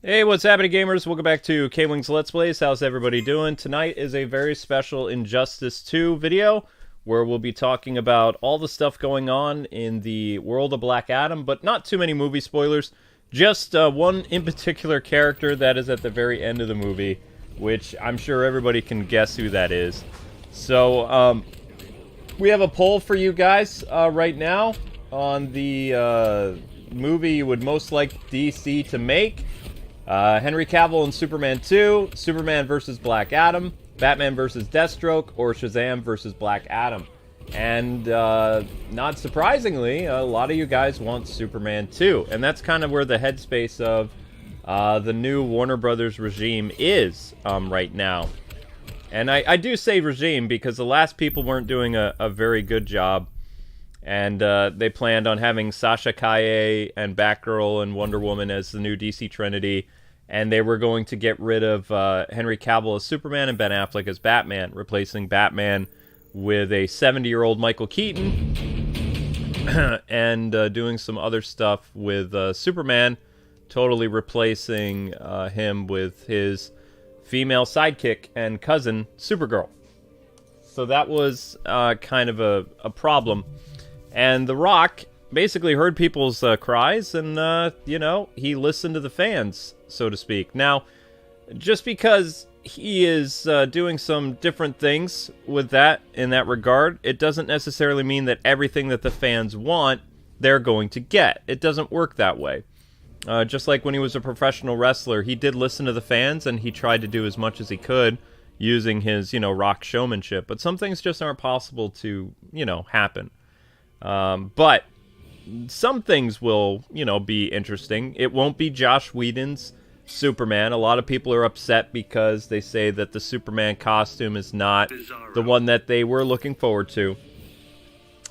Hey, what's happening, gamers? Welcome back to KwingsLetsPlays. How's everybody doing? Tonight is a very special Injustice 2 video where we'll be talking about all the stuff going on in the world of BlackAdam, but not too many movie spoilers. Just one in particular character that is at the very end of the movie, which I'm sure everybody can guess who that is. So, we have a poll for you guys right now on the movie you would most like DC to make. Henry Cavill in Superman 2, Superman vs. Black Adam, Batman vs. Deathstroke, or Shazam vs. Black Adam. And not surprisingly, a lot of you guys want Superman 2. And that's kind of where the headspace of the new Warner Brothers regime is right now. And I do say regime because the last people weren't doing a very good job. And they planned on having Sasha Calle and Batgirl and Wonder Woman as the new DC Trinity. And they were going to get rid of Henry Cavill as Superman and Ben Affleck as Batman, replacing Batman with a 70-year-old Michael Keaton and doing some other stuff with Superman, totally replacing him with his female sidekick and cousin, Supergirl. So that was kind of a problem. And The Rock basically heard people's cries and, you know, he listened to the fans, so to speak. Now, just because he is doing some different things with that, in that regard, it doesn't necessarily mean that everything that the fans want, they're going to get. It doesn't work that way. Just like when he was a professional wrestler, he did listen to the fans and he tried to do as much as he could using his, you know, rock showmanship. But some things just aren't possible to, you know, happen. But some things will, you know, be interesting. It won't be Josh Whedon's Superman. A lot of people are upset because they say that the Superman costume is not the one that they were looking forward to.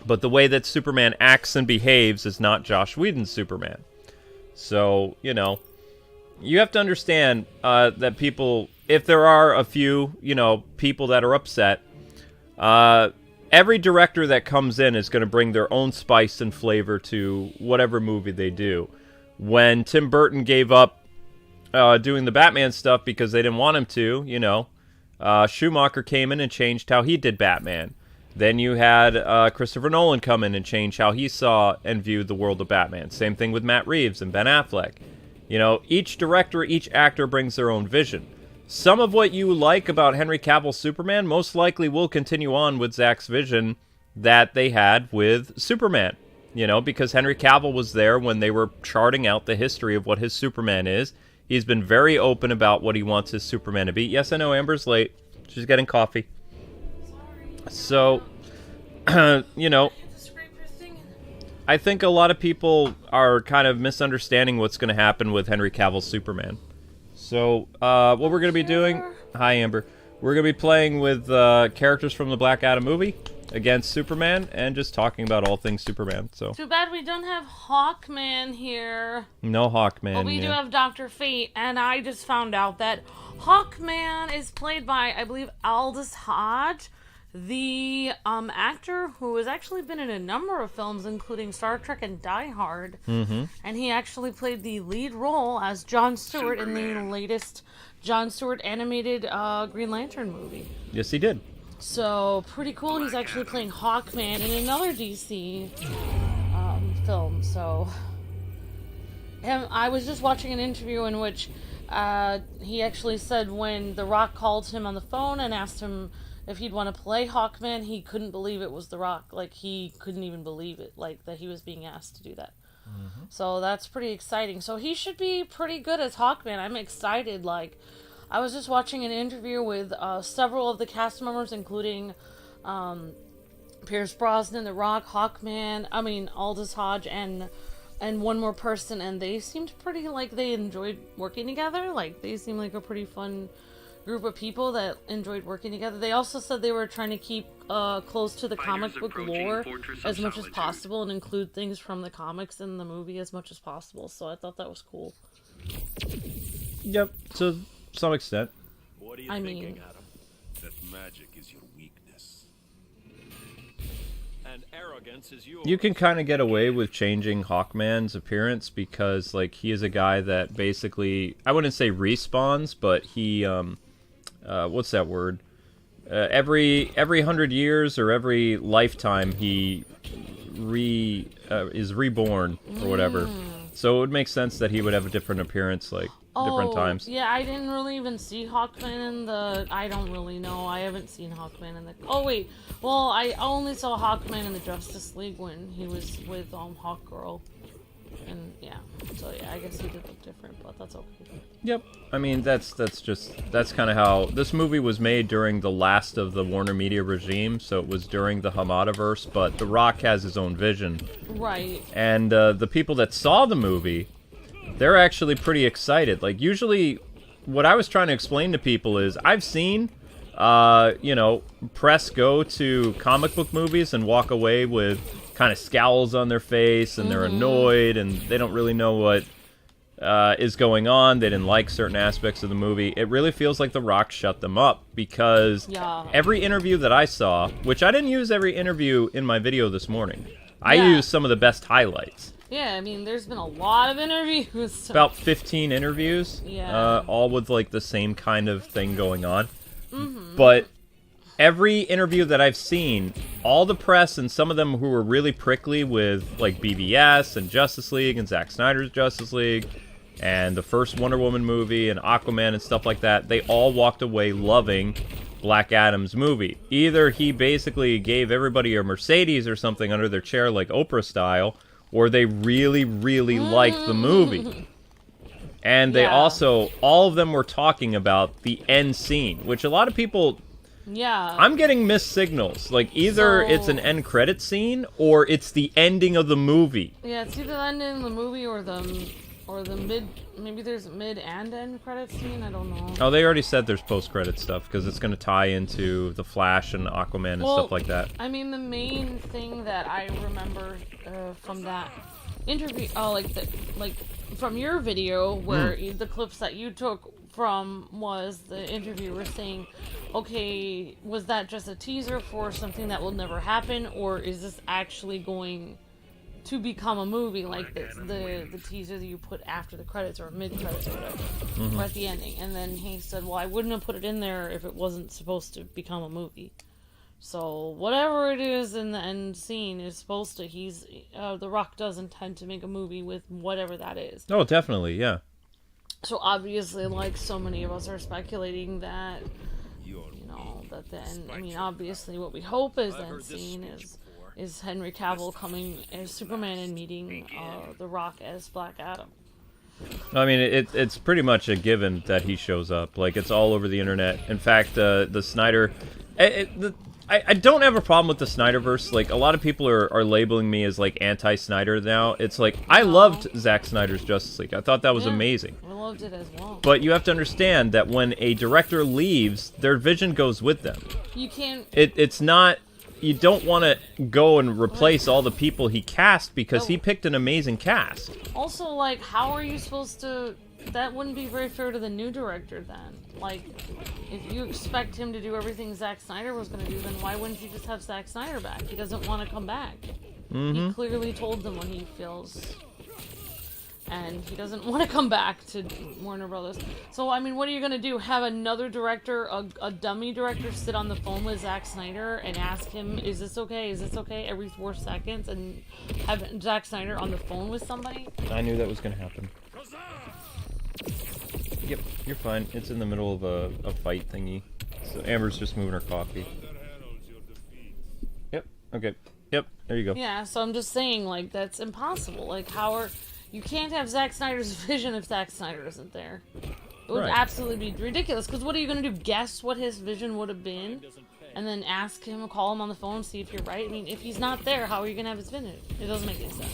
But the way that Superman acts and behaves is not Josh Whedon's Superman. So, you know, you have to understand that people, if there are a few, you know, people that are upset, every director that comes in is going to bring their own spice and flavor to whatever movie they do. When Tim Burton gave up doing the Batman stuff because they didn't want him to, you know, Schumacher came in and changed how he did Batman. Then you had Christopher Nolan come in and change how he saw and viewed the world of Batman. Same thing with Matt Reeves and Ben Affleck. You know, each director, each actor brings their own vision. Some of what you like about Henry Cavill's Superman most likely will continue on with Zack's vision that they had with Superman. You know, because Henry Cavill was there when they were charting out the history of what his Superman is. He's been very open about what he wants his Superman to be. Yes, I know Amber's late. She's getting coffee. So, you know, I think a lot of people are kind of misunderstanding what's going to happen with Henry Cavill's Superman. So, what we're going to be doing... Hi, Amber. We're going to be playing with characters from the Black Adam movie against Superman and just talking about all things Superman. So too bad we don't have Hawkman here. No Hawkman. But we do have Dr. Fate, and I just found out that Hawkman is played by, I believe, Aldous Hodge, the actor who has actually been in a number of films, including Star Trek and Die Hard. Mm-hmm. And he actually played the lead role as Jon Stewart in the latest Jon Stewart animated Green Lantern movie. Yes, he did. So, pretty cool. He's actually playing Hawkman in another DC film. So, I was just watching an interview in which he actually said when The Rock called him on the phone and asked him if he'd want to play Hawkman, he couldn't believe it was The Rock. Like, he couldn't even believe it, like, that he was being asked to do that. Mm-hmm. So, that's pretty exciting. So, he should be pretty good as Hawkman. I'm excited, like... I was just watching an interview with several of the cast members, including Pierce Brosnan, The Rock, Hawkman, Aldous Hodge, and one more person, and they seemed pretty like they enjoyed working together. Like, they seemed like a pretty fun group of people that enjoyed working together. They also said they were trying to keep close to the comic book lore as much as possible and include things from the comics in the movie as much as possible. So I thought that was cool. Yep. So... some extent. What are you thinking, Adam? That magic is your weakness. you can kind of get away with changing Hawkman's appearance because, like, he is a guy that basically, I wouldn't say respawns, but he, what's that word? Every 100 years or every lifetime, he is reborn or whatever. So it would make sense that he would have a different appearance, like, different times. Yeah, I didn't really even see Hawkman in the... I don't really know. I haven't seen Hawkman in the... Oh, wait. Well, I only saw Hawkman in the Justice League when he was with Hawkgirl. And, yeah. So, yeah, I guess he did look different, but that's okay. Yep. I mean, that's kind of how... This movie was made during the last of the Warner Media regime, so it was during the Hamadaverse, but The Rock has his own vision. Right. And the people that saw the movie, they're actually pretty excited. Like, usually, what I was trying to explain to people is, I've seen, you know, press go to comic book movies and walk away with kind of scowls on their face, and they're annoyed, and they don't really know what is going on. They didn't like certain aspects of the movie. It really feels like The Rock shut them up, because every interview that I saw, which I didn't use every interview in my video this morning, I used some of the best highlights. Yeah, I mean, there's been a lot of interviews. So. About 15 interviews, yeah. All with, like, the same kind of thing going on. But every interview that I've seen, all the press and some of them who were really prickly with, like, BVS and Justice League and Zack Snyder's Justice League and the first Wonder Woman movie and Aquaman and stuff like that, they all walked away loving Black Adam's movie. Either he basically gave everybody a Mercedes or something under their chair, like Oprah style, or they really, really liked the movie. And they also, all of them were talking about the end scene, which a lot of people... Yeah. I'm getting missed signals. Like, either it's an end credit scene, or it's the ending of the movie. Yeah, it's either the ending of the movie or the mid... Maybe there's mid and end credit scene, I don't know. Oh, they already said there's post-credit stuff, because it's going to tie into The Flash and Aquaman and stuff like that. I mean, the main thing that I remember from that interview... Oh, from your video, where the clips that you took from was the interviewer saying, okay, was that just a teaser for something that will never happen, or is this actually going to become a movie like this, the teaser that you put after the credits or mid-credits or whatever, or at the ending? And then he said, well, I wouldn't have put it in there if it wasn't supposed to become a movie. So whatever it is in the end scene is supposed to, The Rock does intend to make a movie with whatever that is. Oh, definitely, yeah. So obviously, like, so many of us are speculating that, you know, that the end, I mean, obviously what we hope is the end scene is Henry Cavill coming as Superman and meeting The Rock as Black Adam. I mean, it's pretty much a given that he shows up. Like, it's all over the internet. In fact, the Snyder... I don't have a problem with the Snyderverse. Like, a lot of people are labeling me as, like, anti-Snyder now. It's like, I loved Zack Snyder's Justice League. I thought that was amazing. I loved it as well. But you have to understand that when a director leaves, their vision goes with them. You can't... It's not... You don't want to go and replace all the people he cast, because he picked an amazing cast. Also, like, how are you supposed to... That wouldn't be very fair to the new director, then. Like, if you expect him to do everything Zack Snyder was going to do, then why wouldn't you just have Zack Snyder back? He doesn't want to come back. He clearly told them what he feels. And he doesn't want to come back to Warner Brothers. So, I mean, what are you going to do? Have another director, a dummy director, sit on the phone with Zack Snyder and ask him, is this okay? Is this okay? Every 4 seconds, and have Zack Snyder on the phone with somebody? I knew that was going to happen. Yep, you're fine. It's in the middle of a fight thingy. So Amber's just moving her coffee. Yep, okay. Yep, there you go. Yeah, so I'm just saying, like, that's impossible. Like, you can't have Zack Snyder's vision if Zack Snyder isn't there. It would absolutely be ridiculous, because what are you going to do? Guess what his vision would have been? And then ask him, or call him on the phone, see if you're right? I mean, if he's not there, how are you going to have his vision? It doesn't make any sense.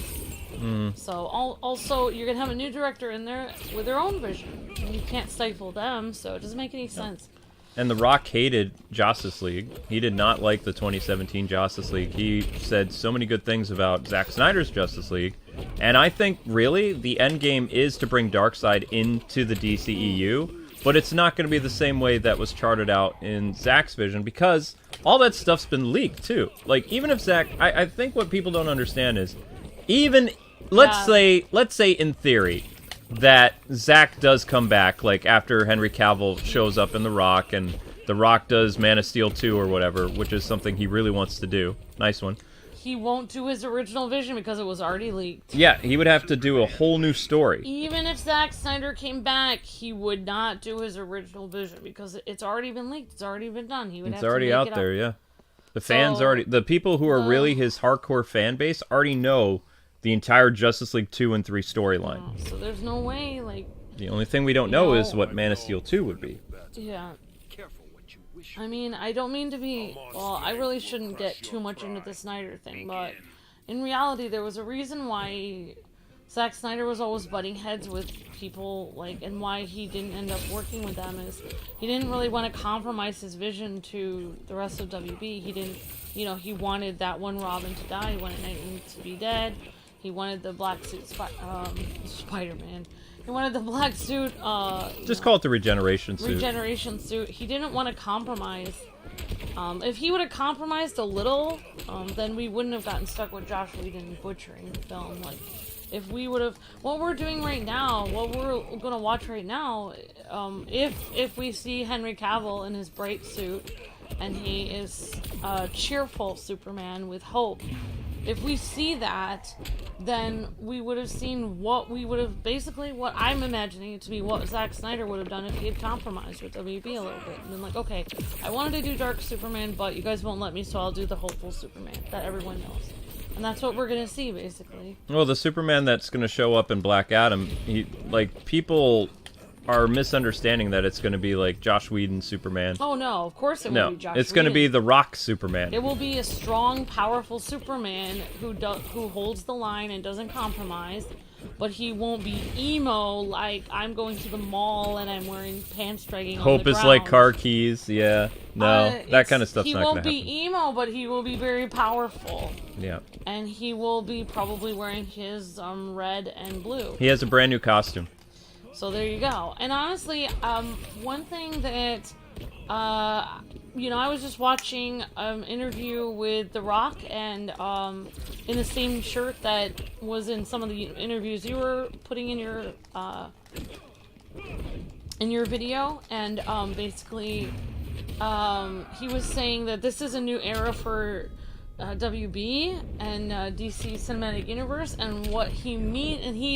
So, also, you're going to have a new director in there with their own vision. And you can't stifle them, so it doesn't make any sense. And The Rock hated Justice League. He did not like the 2017 Justice League. He said so many good things about Zack Snyder's Justice League. And I think, really, the end game is to bring Darkseid into the DCEU. But it's not going to be the same way that was charted out in Zack's vision, because all that stuff's been leaked too. Like, even if Zack, I think what people don't understand is, even let's say in theory that Zack does come back, like after Henry Cavill shows up in The Rock, and The Rock does Man of Steel 2 or whatever, which is something he really wants to do. Nice one. He won't do his original vision because it was already leaked. Yeah, he would have to do a whole new story. Even if Zack Snyder came back, he would not do his original vision because it's already been leaked. It's already been done. He would It's have already to make out it there, up. yeah. The fans already, the people who are really his hardcore fan base already know the entire Justice League 2 and 3 storyline. So there's no way, like... The only thing we don't know is what Man of Steel 2 would be. Yeah. I mean, I don't mean to be... Well, I really shouldn't get too much into the Snyder thing, but in reality, there was a reason why Zack Snyder was always butting heads with people, like, and why he didn't end up working with them is he didn't really want to compromise his vision to the rest of WB. He didn't, you know, he wanted that one Robin to die, he wanted Nightwing to be dead, he wanted the black suit Spider-Man. He wanted the black suit, Just call it the regeneration suit. Regeneration suit. He didn't want to compromise. If he would have compromised a little, then we wouldn't have gotten stuck with Josh Whedon butchering the film. Like, if we would have... What we're doing right now, what we're going to watch right now, if we see Henry Cavill in his bright suit, and he is a cheerful Superman with hope, if we see that, then we would have seen what we would have, basically what I'm imagining it to be what Zack Snyder would have done if he had compromised with WB a little bit. And been like, okay, I wanted to do Dark Superman, but you guys won't let me, so I'll do the hopeful Superman that everyone knows. And that's what we're going to see, basically. Well, the Superman that's going to show up in BlackAdam, he, like, people are misunderstanding that it's going to be like Josh Whedon's Superman. Oh no, of course it will be Josh Whedon. It's going to be The Rock Superman. It will be a strong, powerful Superman who holds the line and doesn't compromise, but he won't be emo like I'm going to the mall and I'm wearing pants dragging on the Hope ground. is like car keys, yeah. No, that kind of stuff's not going to happen. He won't be emo, but he will be very powerful. Yeah. And he will be probably wearing his red and blue. He has a brand new costume. So there you go. And honestly, one thing that, you know, I was just watching an interview with The Rock, and in the same shirt that was in some of the interviews you were putting in your video, and basically, he was saying that this is a new era for WB and DC Cinematic Universe, and what he and he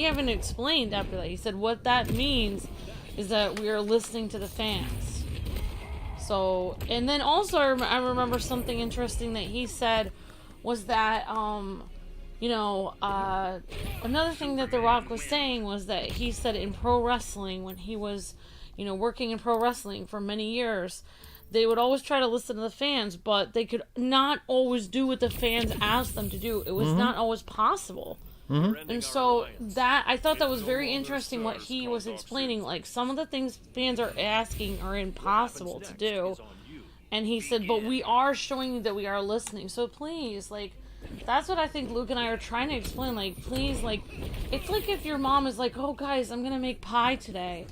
even explained after that. He said what that means is that we are listening to the fans. So, and then also I remember something interesting that he said was that you know, another thing that The Rock was saying was that he said in pro wrestling, when he was, you know, working in pro wrestling for many years, they would always try to listen to the fans, but they could not always do what the fans asked them to do. It was not always possible. And so that, I thought that was very interesting what he was explaining. Like, some of the things fans are asking are impossible to do. And he said, but we are showing you that we are listening. So please, like, that's what I think Luke and I are trying to explain. Like, please, like, it's like if your mom is like, oh, guys, I'm going to make pie today.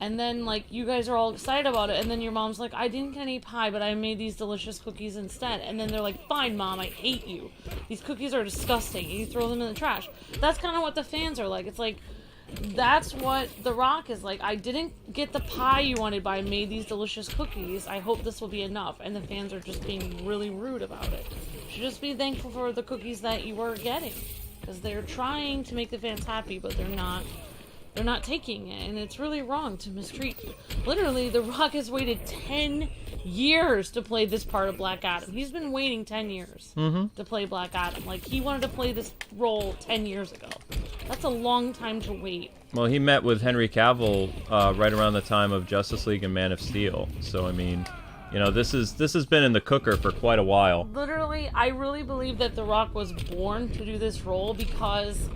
And then, like, you guys are all excited about it, and then your mom's like, I didn't get any pie, but I made these delicious cookies instead. And then they're like, fine, Mom, I hate you. These cookies are disgusting. And you throw them in the trash. That's kind of what the fans are like. It's like, that's what The Rock is like. I didn't get the pie you wanted, but I made these delicious cookies. I hope this will be enough. And the fans are just being really rude about it. You should just be thankful for the cookies that you were getting. Because they're trying to make the fans happy, but they're not. They're not taking it, and it's really wrong to mistreat. Literally, The Rock has waited 10 years to play this part of BlackAdam. He's been waiting 10 years to play BlackAdam. Like, he wanted to play this role 10 years ago. That's a long time to wait. Well, he met with Henry Cavill right around the time of Justice League and Man of Steel. So, I mean, you know, this has been in the cooker for quite a while. Literally, I really believe that The Rock was born to do this role because...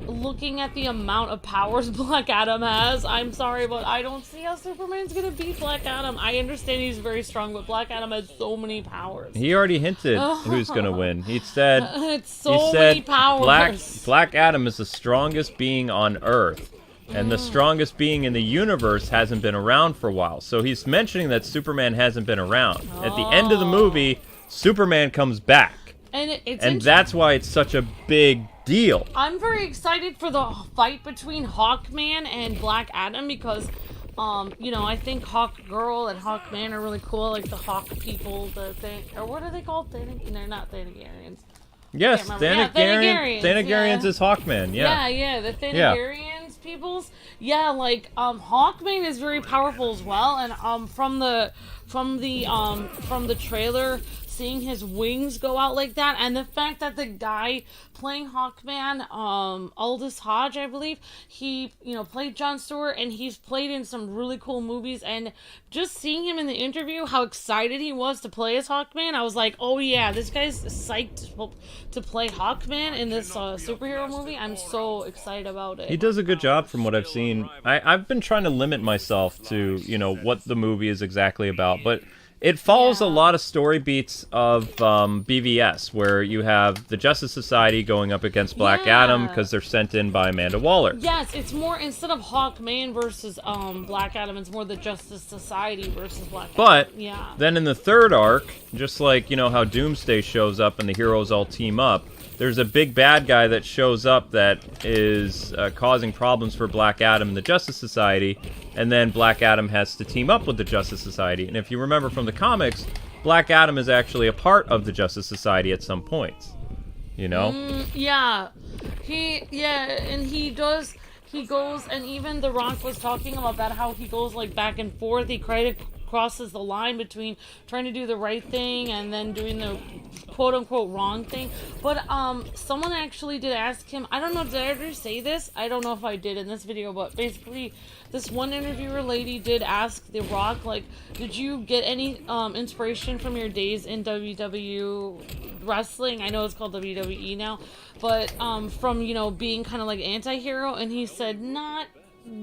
looking at the amount of powers BlackAdam has, I'm sorry, but I don't see how Superman's gonna beat BlackAdam. I understand he's very strong, but BlackAdam has so many powers. He already hinted who's gonna win. He said many powers. BlackAdam is the strongest being on Earth. And the strongest being in the universe hasn't been around for a while. So he's mentioning that Superman hasn't been around. At the end of the movie, Superman comes back. And that's why it's such a big deal. I'm very excited for the fight between Hawkman and BlackAdam because, you know, I think Hawkgirl and Hawkman are really cool. Like the Hawk people, or what are they called? They're not Thanagarians. Yes, Thanagarians is Hawkman. Yeah, the Thanagarians peoples. Yeah, like Hawkman is very powerful as well, and from the trailer, seeing his wings go out like that, and the fact that the guy playing Hawkman, Aldous Hodge, I believe, he, you know, played Jon Stewart, and he's played in some really cool movies, and just seeing him in the interview, how excited he was to play as Hawkman, I was like, oh yeah, this guy's psyched to play Hawkman in this superhero movie. I'm so excited about it. He does a good job from what I've seen. I've been trying to limit myself to, you know, what the movie is exactly about, but it follows a lot of story beats of BVS, where you have the Justice Society going up against BlackAdam because they're sent in by Amanda Waller. Yes, it's more, instead of Hawkman versus BlackAdam, it's more the Justice Society versus BlackAdam. But then in the third arc, just like, you know, how Doomsday shows up and the heroes all team up, there's a big bad guy that shows up that is causing problems for BlackAdam and the Justice Society, and then BlackAdam has to team up with the Justice Society. And if you remember from the comics, BlackAdam is actually a part of the Justice Society at some points. You know? And he goes, and even The Rock was talking about that, how he goes like back and forth. He crosses the line between trying to do the right thing and then doing the quote-unquote wrong thing. But someone actually did ask him, I don't know, did I ever say this? I don't know if I did in this video, but basically this one interviewer lady did ask The Rock, like, did you get any inspiration from your days in WWE wrestling? I know it's called WWE now, but from, you know, being kind of like anti-hero, and he said not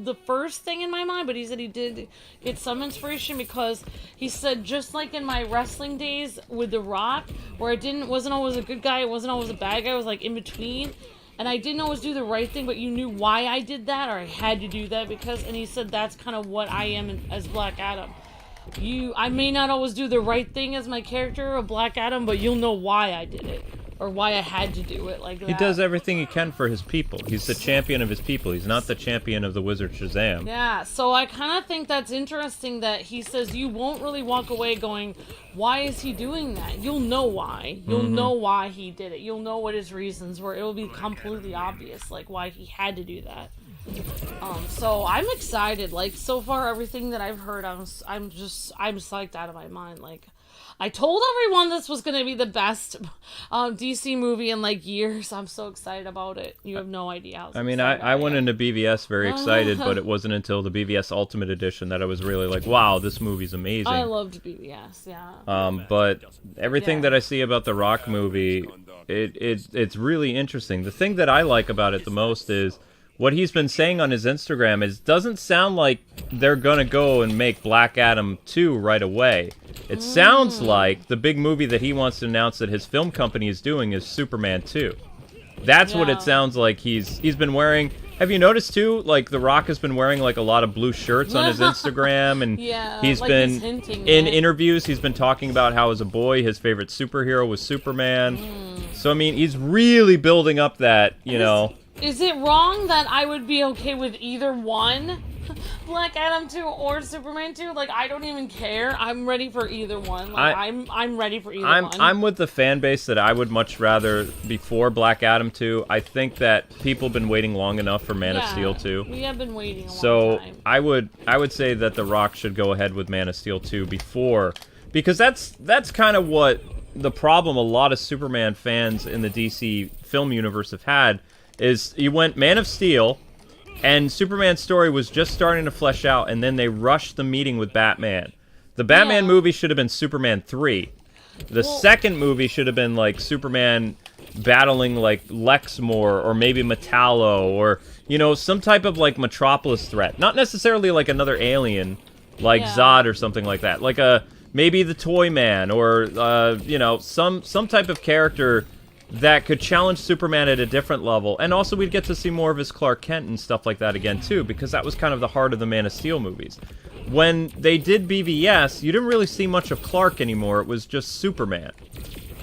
the first thing in my mind, but he said he did get some inspiration, because he said, just like in my wrestling days with The Rock, where I wasn't always a good guy, it wasn't always a bad guy, I was like in between, and I didn't always do the right thing, but you knew why I did that, or I had to do that because, and he said that's kind of what I am as BlackAdam. I may not always do the right thing as my character of BlackAdam, but you'll know why I did it. Or why I had to do it like that. He does everything he can for his people. He's the champion of his people. He's not the champion of the Wizard Shazam. Yeah, so I kind of think that's interesting that he says you won't really walk away going, why is he doing that? You'll know why. You'll know why he did it. You'll know what his reasons were. It will be completely obvious, like, why he had to do that. So I'm excited. Like, so far, everything that I've heard, I'm psyched out of my mind. Like, I told everyone this was going to be the best DC movie in, like, years. I'm so excited about it. You have no idea how I mean, I went into BVS very excited, but it wasn't until the BVS Ultimate Edition that I was really like, wow, this movie's amazing. I loved BVS, yeah. But everything that I see about the Rock movie, it's really interesting. The thing that I like about it the most is what he's been saying on his Instagram is doesn't sound like they're going to go and make BlackAdam 2 right away. It sounds like the big movie that he wants to announce that his film company is doing is Superman 2. That's what it sounds like he's been wearing. Have you noticed, too, like, The Rock has been wearing, like, a lot of blue shirts on his Instagram, and he's like been, he's hinting in it. interviews, he's been talking about how, as a boy, his favorite superhero was Superman. So, I mean, he's really building up that, you know... Is it wrong that I would be okay with either one? BlackAdam 2 or Superman 2? Like, I don't even care. I'm ready for either one. Like, I'm ready for either one. I'm with the fan base that I would much rather before BlackAdam 2. I think that people have been waiting long enough for Man of Steel 2. We have been waiting a long time. So I would say that The Rock should go ahead with Man of Steel 2 before, because that's kind of what the problem a lot of Superman fans in the DC film universe have had. Is you went Man of Steel, and Superman's story was just starting to flesh out, and then they rushed the meeting with Batman. The Batman movie should have been Superman 3. The second movie should have been, like, Superman battling, like, Lexmore, or maybe Metallo, or, you know, some type of, like, Metropolis threat. Not necessarily, like, another alien, like Zod or something like that. Like, maybe the Toy Man, or, you know, some type of character that could challenge Superman at a different level. And also we'd get to see more of his Clark Kent and stuff like that again, too, because that was kind of the heart of the Man of Steel movies. When they did BVS, you didn't really see much of Clark anymore. It was just Superman.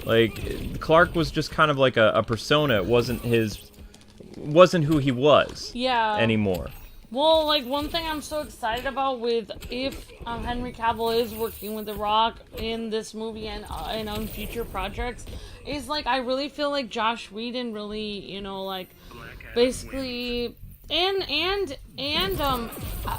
Like, Clark was just kind of like a persona. It wasn't who he was anymore. Well, like, one thing I'm so excited about with if Henry Cavill is working with The Rock in this movie and on future projects is, like, I really feel like Josh Whedon really, you know, like, basically,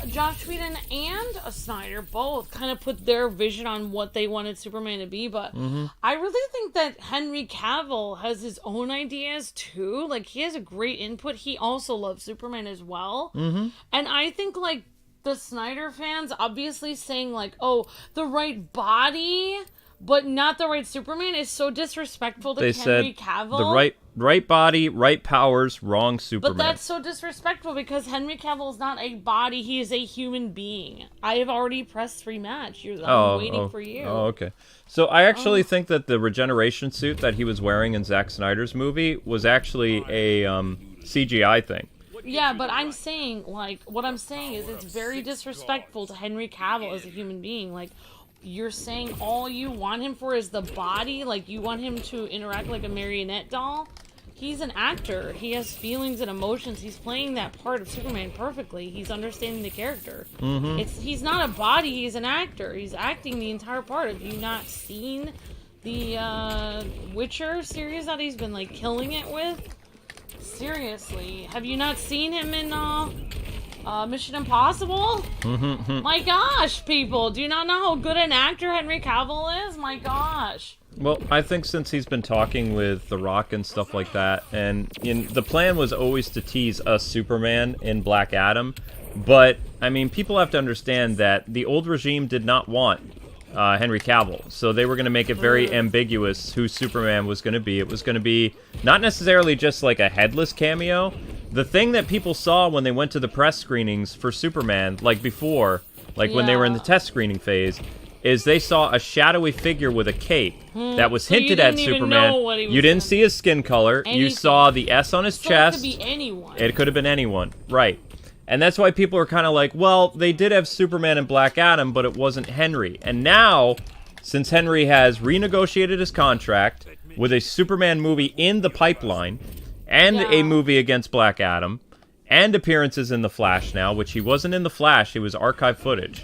Josh Whedon and Snyder both kind of put their vision on what they wanted Superman to be, but I really think that Henry Cavill has his own ideas too. Like, he has a great input. He also loves Superman as well. And I think, like, the Snyder fans obviously saying, like, oh, the right body, but not the right Superman is so disrespectful to Henry Cavill. The right body, right powers, wrong Superman. But that's so disrespectful because Henry Cavill is not a body, he is a human being. I have already pressed rematch. I'm waiting for you. Oh, okay. So I actually think that the regeneration suit that he was wearing in Zack Snyder's movie was actually a CGI thing. Yeah, but I'm saying, like, what I'm saying is it's very disrespectful to Henry Cavill as a human being. Like, you're saying all you want him for is the body? Like, you want him to interact like a marionette doll? He's an actor. He has feelings and emotions. He's playing that part of Superman perfectly. He's understanding the character. He's not a body. He's an actor. He's acting the entire part. Have you not seen the Witcher series that he's been, like, killing it with? Seriously. Have you not seen him in Mission Impossible? My gosh, people. Do you not know how good an actor Henry Cavill is? My gosh. Well, I think since he's been talking with The Rock and stuff like that, and the plan was always to tease a Superman in BlackAdam, but, I mean, people have to understand that the old regime did not want Henry Cavill, so they were going to make it very ambiguous who Superman was going to be. It was going to be not necessarily just like a headless cameo. The thing that people saw when they went to the press screenings for Superman, like before, like when they were in the test screening phase, is they saw a shadowy figure with a cape that was hinted at Superman. You didn't see his skin color. You saw the S on his chest. It could be anyone. It could have been anyone, right. And that's why people are kind of like, well, they did have Superman and BlackAdam, but it wasn't Henry. And now, since Henry has renegotiated his contract with a Superman movie in the pipeline, and a movie against BlackAdam, and appearances in The Flash now, which he wasn't in The Flash, it was archive footage.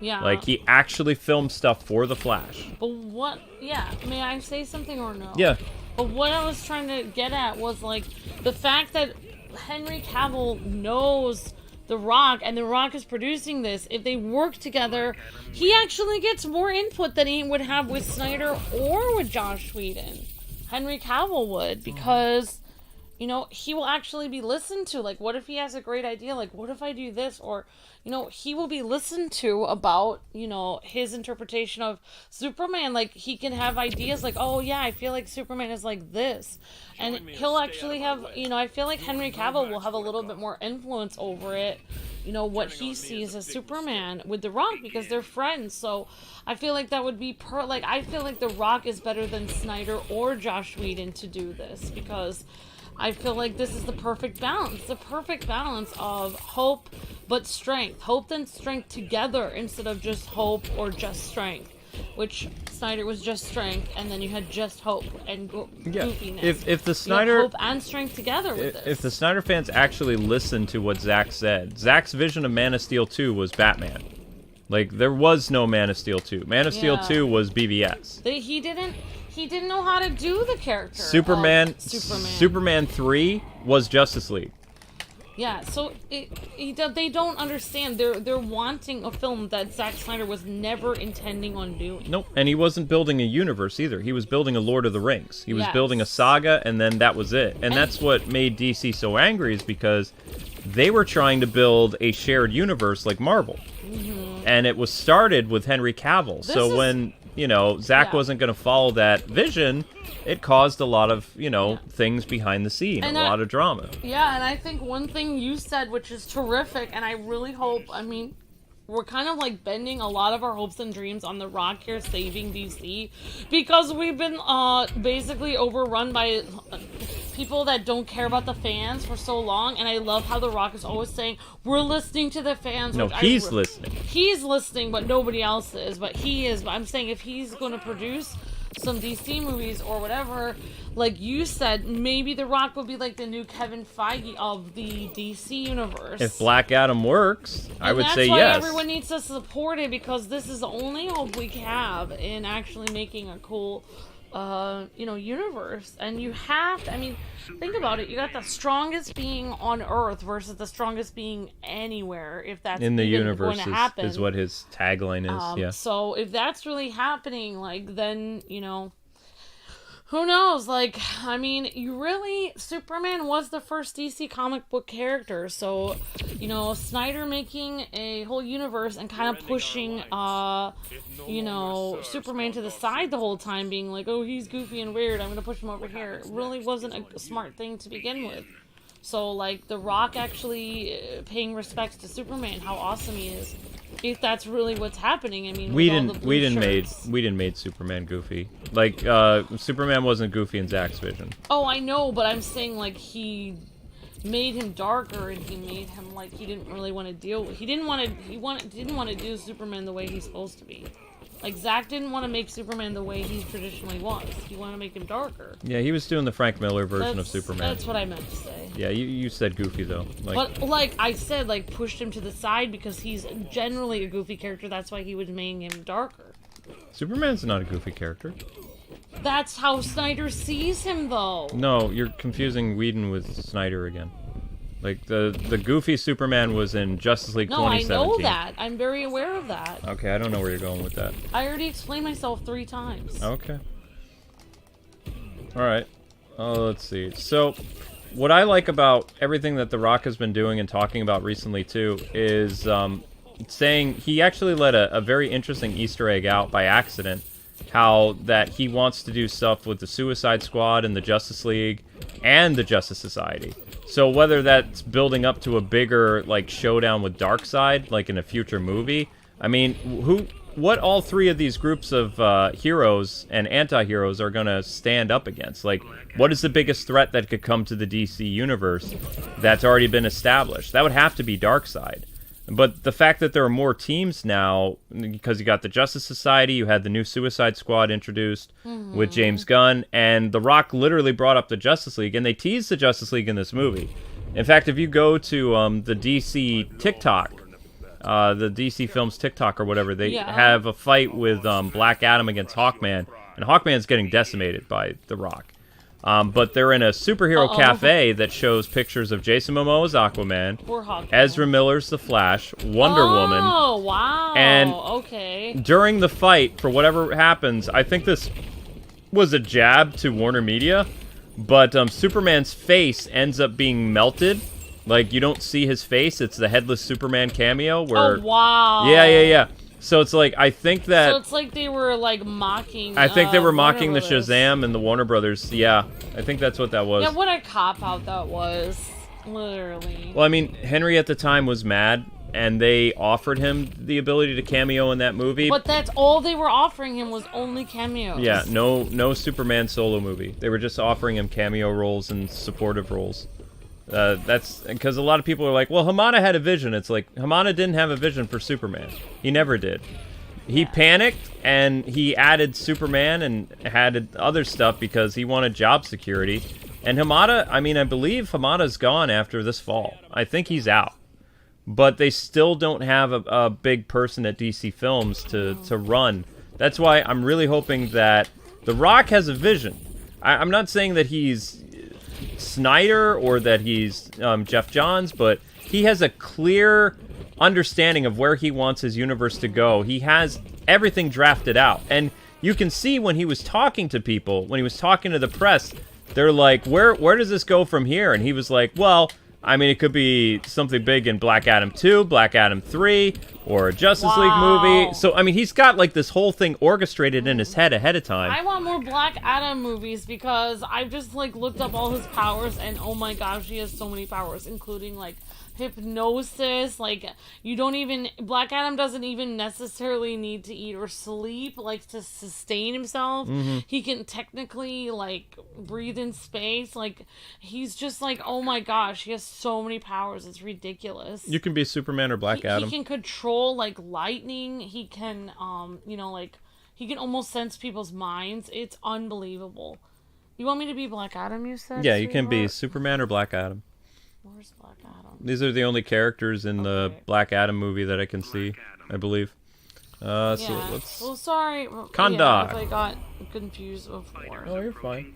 Yeah. Like, he actually filmed stuff for The Flash. But what... Yeah, may I say something or no? Yeah. But what I was trying to get at was, like, the fact that Henry Cavill knows The Rock, and The Rock is producing this. If they work together, he actually gets more input than he would have with Snyder or with Josh Whedon. Henry Cavill would, because... You know, he will actually be listened to. Like, what if he has a great idea? Like, what if I do this? Or, you know, he will be listened to about, you know, his interpretation of Superman. Like, he can have ideas like, oh, yeah, I feel like Superman is like this. And he'll actually have, you know, I feel like Henry Cavill will have a little bit more influence over it. You know, what he sees as Superman with The Rock, because they're friends. So, I feel like that would be I feel like The Rock is better than Snyder or Josh Whedon to do this, because... I feel like this is the perfect balance. The perfect balance of hope but strength. Hope and strength together instead of just hope or just strength. Which Snyder was just strength, and then you had just hope and goofiness. If the Snyder hope and strength together with this. If the Snyder fans actually listened to what Zack said, Zack's vision of Man of Steel 2 was Batman. Like, there was no Man of Steel 2. Man of Steel 2 was BVS. He didn't know how to do the character. Superman 3 was Justice League. Yeah, so they don't understand. They're wanting a film that Zack Snyder was never intending on doing. Nope, and he wasn't building a universe either. He was building a Lord of the Rings. He was building a saga, and then that was it. And that's what made DC so angry, is because they were trying to build a shared universe like Marvel. And it was started with Henry Cavill. When... You know, Zack wasn't going to follow that vision. It caused a lot of, you know, things behind the scene, a lot of drama. Yeah, and I think one thing you said, which is terrific, and I really hope, I mean, we're kind of like bending a lot of our hopes and dreams on The Rock here saving DC, because we've been basically overrun by people that don't care about the fans for so long. And I love how The Rock is always saying, we're listening to the fans. No, he's listening. He's listening, but nobody else is. But he is. But I'm saying, if he's going to produce some DC movies or whatever, like you said, maybe The Rock would be like the new Kevin Feige of the DC universe. If BlackAdam works, I would say yes. That's why everyone needs to support it, because this is the only hope we have in actually making a cool, universe. And you have to, I mean, think about it. You got the strongest being on Earth versus the strongest being anywhere, if that's in the even universe going to happen. Is what his tagline is. Yeah. So if that's really happening, like, then, who knows? Like, I mean, Superman was the first DC comic book character, so, Snyder making a whole universe and kind of pushing, Superman to the side the whole time, being like, oh, he's goofy and weird, I'm gonna push him over here, really wasn't a smart thing to begin with. So, like, The Rock actually paying respects to Superman, how awesome he is. If that's really what's happening, I mean, we didn't made Superman goofy. Like, Superman wasn't goofy in Zack's vision. Oh, I know, but I'm saying, like, he made him darker, and he made him, like, he didn't really want to didn't want to do Superman the way he's supposed to be. Like, Zack didn't want to make Superman the way he traditionally was. He wanted to make him darker. Yeah, he was doing the Frank Miller version of Superman. That's what I meant to say. Yeah, you said goofy, though. But, like I said, like, pushed him to the side because he's generally a goofy character. That's why he was making him darker. Superman's not a goofy character. That's how Snyder sees him, though. No, you're confusing Whedon with Snyder again. Like, the goofy Superman was in Justice League 2017. No, I know that. I'm very aware of that. Okay, I don't know where you're going with that. I already explained myself 3 times. Okay. Alright. Let's see. So, what I like about everything that The Rock has been doing and talking about recently, too, is saying he actually let a very interesting Easter egg out by accident. How that he wants to do stuff with the Suicide Squad and the Justice League and the Justice Society. So whether that's building up to a bigger, like, showdown with Darkseid, like in a future movie, I mean, what all 3 of these groups of heroes and anti-heroes are going to stand up against? Like, what is the biggest threat that could come to the DC universe that's already been established? That would have to be Darkseid. But the fact that there are more teams now, because you got the Justice Society, you had the new Suicide Squad introduced with James Gunn, and The Rock literally brought up the Justice League, and they teased the Justice League in this movie. In fact, if you go to the DC TikTok, the DC Films TikTok or whatever, they have a fight with BlackAdam against Hawkman, and Hawkman's getting decimated by The Rock. But they're in a superhero cafe that shows pictures of Jason Momoa's Aquaman, Ezra Miller's The Flash, Wonder Woman. Oh, wow. And okay. During the fight, for whatever happens, I think this was a jab to Warner Media, but Superman's face ends up being melted. Like, you don't see his face. It's the headless Superman cameo where... Oh, wow. Yeah. So it's like, I think that... So it's like they were, like, mocking... I think they were mocking Warner the Brothers. Shazam and the Warner Brothers. Yeah, I think that's what that was. Yeah, what a cop-out that was. Literally. Well, I mean, Henry at the time was mad, and they offered him the ability to cameo in that movie. But that's all they were offering him, was only cameos. Yeah, no Superman solo movie. They were just offering him cameo roles and supportive roles. That's because a lot of people are like, well, Hamada had a vision. It's like, Hamada didn't have a vision for Superman. He never did. He panicked, and he added Superman and added other stuff because he wanted job security. And Hamada, I mean, I believe Hamada's gone after this fall. I think he's out. But they still don't have a big person at DC Films to run. That's why I'm really hoping that The Rock has a vision. I'm not saying that he's Snyder or that he's Jeff Johns, but he has a clear understanding of where he wants his universe to go. He has everything drafted out. And you can see when he was talking to people, when he was talking to the press, they're like, where does this go from here? And he was like, well, I mean, it could be something big in BlackAdam 2, BlackAdam 3, or a Justice League movie. So, I mean, he's got, like, this whole thing orchestrated in his head ahead of time. I want more BlackAdam movies because I've just, like, looked up all his powers, and oh my gosh, he has so many powers, including, like, hypnosis. Like, BlackAdam doesn't even necessarily need to eat or sleep, like, to sustain himself. He can technically, like, breathe in space. Like, he's just like, oh my gosh, he has so many powers, it's ridiculous. You can be Superman or BlackAdam. He can control, like, lightning. He can, like, he can almost sense people's minds. It's unbelievable. You want me to be BlackAdam, you said? Yeah, you can be Superman or BlackAdam. Where's BlackAdam? These are the only characters in the BlackAdam movie that I can see, I believe. So let's... Well, sorry. Kondor. Yeah, if I got confused before. Oh, you're fine.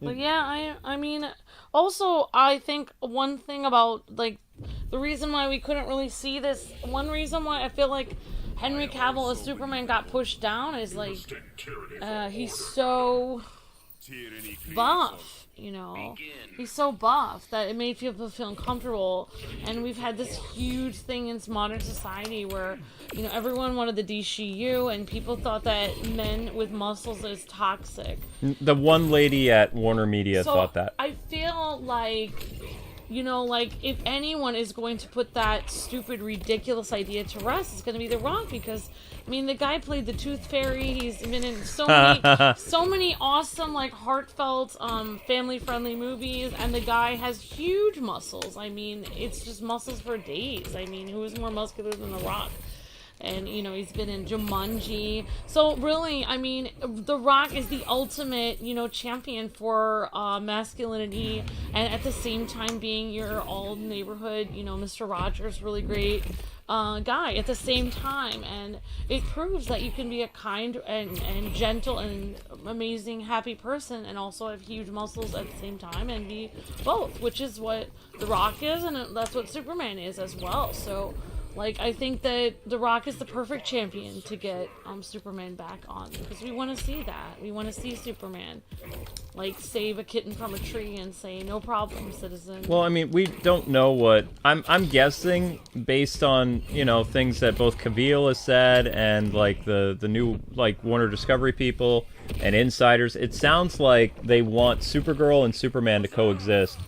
But yeah, I mean, also, I think one thing about, like, the reason why we couldn't really see this, one reason why I feel like Henry Cavill as Superman got pushed down is, like, he's so buff. You know, he's so buff that it made people feel uncomfortable, and we've had this huge thing in modern society where, you know, everyone wanted the DCU, and people thought that men with muscles is toxic. The one lady at Warner Media thought that. I feel like, you know, like, if anyone is going to put that stupid, ridiculous idea to rest, it's going to be The Rock, because, I mean, the guy played the Tooth Fairy. He's been in so many awesome, like, heartfelt, family-friendly movies, and the guy has huge muscles. I mean, it's just muscles for days. I mean, who is more muscular than The Rock? And, you know, he's been in Jumanji. So, really, I mean, The Rock is the ultimate, you know, champion for masculinity, and at the same time being your all-neighborhood, you know, Mr. Rogers, really great guy at the same time. And it proves that you can be a kind and gentle and amazing, happy person, and also have huge muscles at the same time, and be both, which is what The Rock is, and that's what Superman is as well. So, like, I think that The Rock is the perfect champion to get Superman back on, because we want to see that. We want to see Superman, like, save a kitten from a tree and say, no problem, citizen. Well, I mean, we don't know what... I'm guessing, based on, you know, things that both Cavill has said and, like, the new, like, Warner Discovery people and insiders, it sounds like they want Supergirl and Superman to coexist.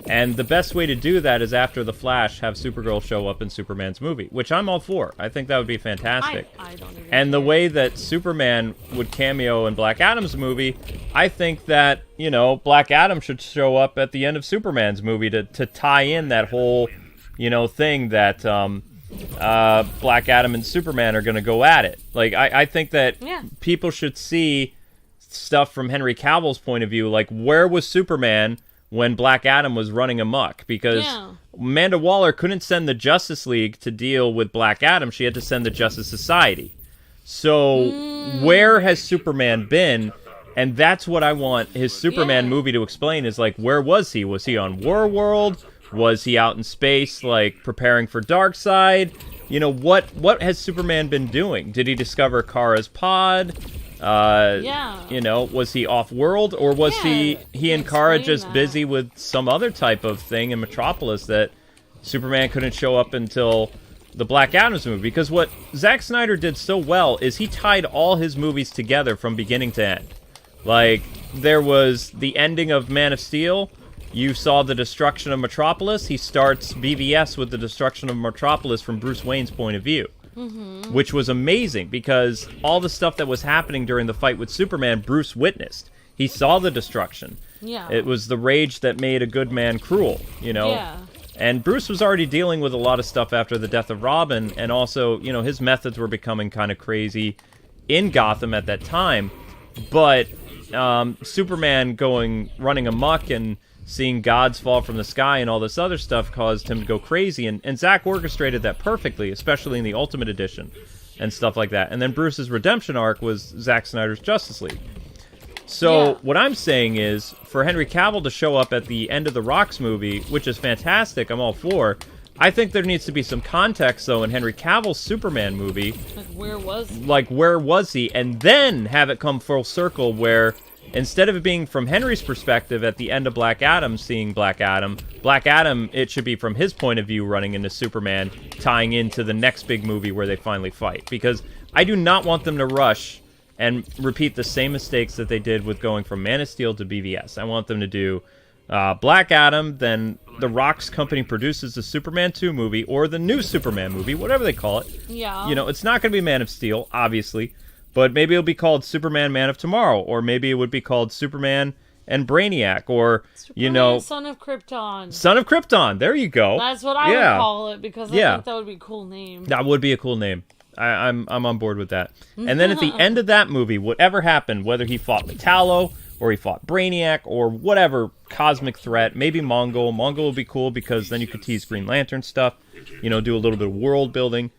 And the best way to do that is after The Flash, have Supergirl show up in Superman's movie, which I'm all for. I think that would be fantastic. I don't even and the way that Superman would cameo in BlackAdam's movie, I think that, you know, BlackAdam should show up at the end of Superman's movie to tie in that whole, you know, thing that BlackAdam and Superman are going to go at it. Like, I think that people should see stuff from Henry Cavill's point of view, like, where was Superman when BlackAdam was running amok? Because Amanda Waller couldn't send the Justice League to deal with BlackAdam. She had to send the Justice Society. So where has Superman been? And that's what I want his Superman movie to explain, is, like, where was he? Was he on Warworld? Was he out in space, like, preparing for Darkseid? You know, what has Superman been doing? Did he discover Kara's pod? You know, was he off-world, or was he and Kara just busy with some other type of thing in Metropolis that Superman couldn't show up until the Black Adam's movie? Because what Zack Snyder did so well is he tied all his movies together from beginning to end. Like, there was the ending of Man of Steel. You saw the destruction of Metropolis. He starts BVS with the destruction of Metropolis from Bruce Wayne's point of view. Which was amazing, because all the stuff that was happening during the fight with Superman, Bruce witnessed. He saw the destruction. Yeah. It was the rage that made a good man cruel, you know? Yeah. And Bruce was already dealing with a lot of stuff after the death of Robin, and also, you know, his methods were becoming kind of crazy in Gotham at that time. But Superman running amok and seeing gods fall from the sky and all this other stuff caused him to go crazy, and Zack orchestrated that perfectly, especially in the Ultimate Edition and stuff like that. And then Bruce's redemption arc was Zack Snyder's Justice League. So what I'm saying is, for Henry Cavill to show up at the end of the Rock's movie, which is fantastic, I'm all for, I think there needs to be some context, though, in Henry Cavill's Superman movie. Like, where was he? Like, where was he? And then have it come full circle where instead of it being from Henry's perspective at the end of Black Adam, seeing Black Adam, it should be from his point of view running into Superman, tying into the next big movie where they finally fight. Because I do not want them to rush and repeat the same mistakes that they did with going from Man of Steel to BVS. I want them to do Black Adam, then The Rock's company produces the Superman 2 movie, or the new Superman movie, whatever they call it. Yeah. You know, it's not going to be Man of Steel, obviously, but maybe it'll be called Superman Man of Tomorrow, or maybe it would be called Superman and Brainiac, or, Superman, you know... Son of Krypton. Son of Krypton, there you go. That's what I would call it, because I think that would be a cool name. That would be a cool name. I'm on board with that. And then at the end of that movie, whatever happened, whether he fought Metallo, or he fought Brainiac, or whatever cosmic threat, maybe Mongol. Mongol would be cool because then you could tease Green Lantern stuff, you know, do a little bit of world building.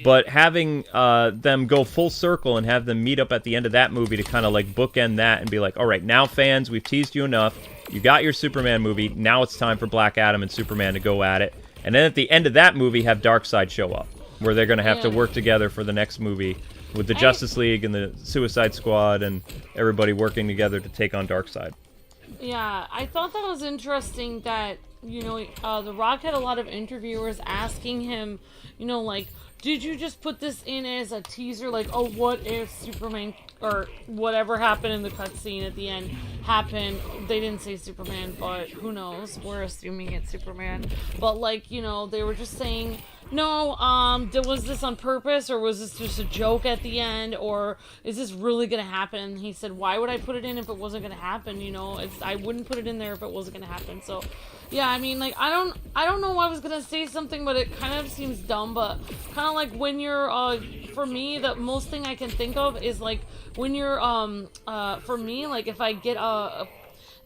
But having them go full circle and have them meet up at the end of that movie to kind of like bookend that and be like, all right, now fans, we've teased you enough. You got your Superman movie. Now it's time for Black Adam and Superman to go at it. And then at the end of that movie, have Darkseid show up, where they're going to have to work together for the next movie with the Justice League and the Suicide Squad and everybody working together to take on Darkseid. Yeah, I thought that was interesting that, you know, The Rock had a lot of interviewers asking him, you know, like, did you just put this in as a teaser? Like, oh, what if Superman, or whatever happened in the cutscene at the end happened? They didn't say Superman, but who knows? We're assuming it's Superman. But, like, you know, they were just saying... No, was this on purpose, or was this just a joke at the end, or is this really gonna happen? And he said, why would I put it in if it wasn't gonna happen, you know? I wouldn't put it in there if it wasn't gonna happen. So, yeah, I mean, like, I don't know why I was gonna say something, but it kind of seems dumb, but kind of like when you're, for me, the most thing I can think of is, like, when you're, for me, like, if I get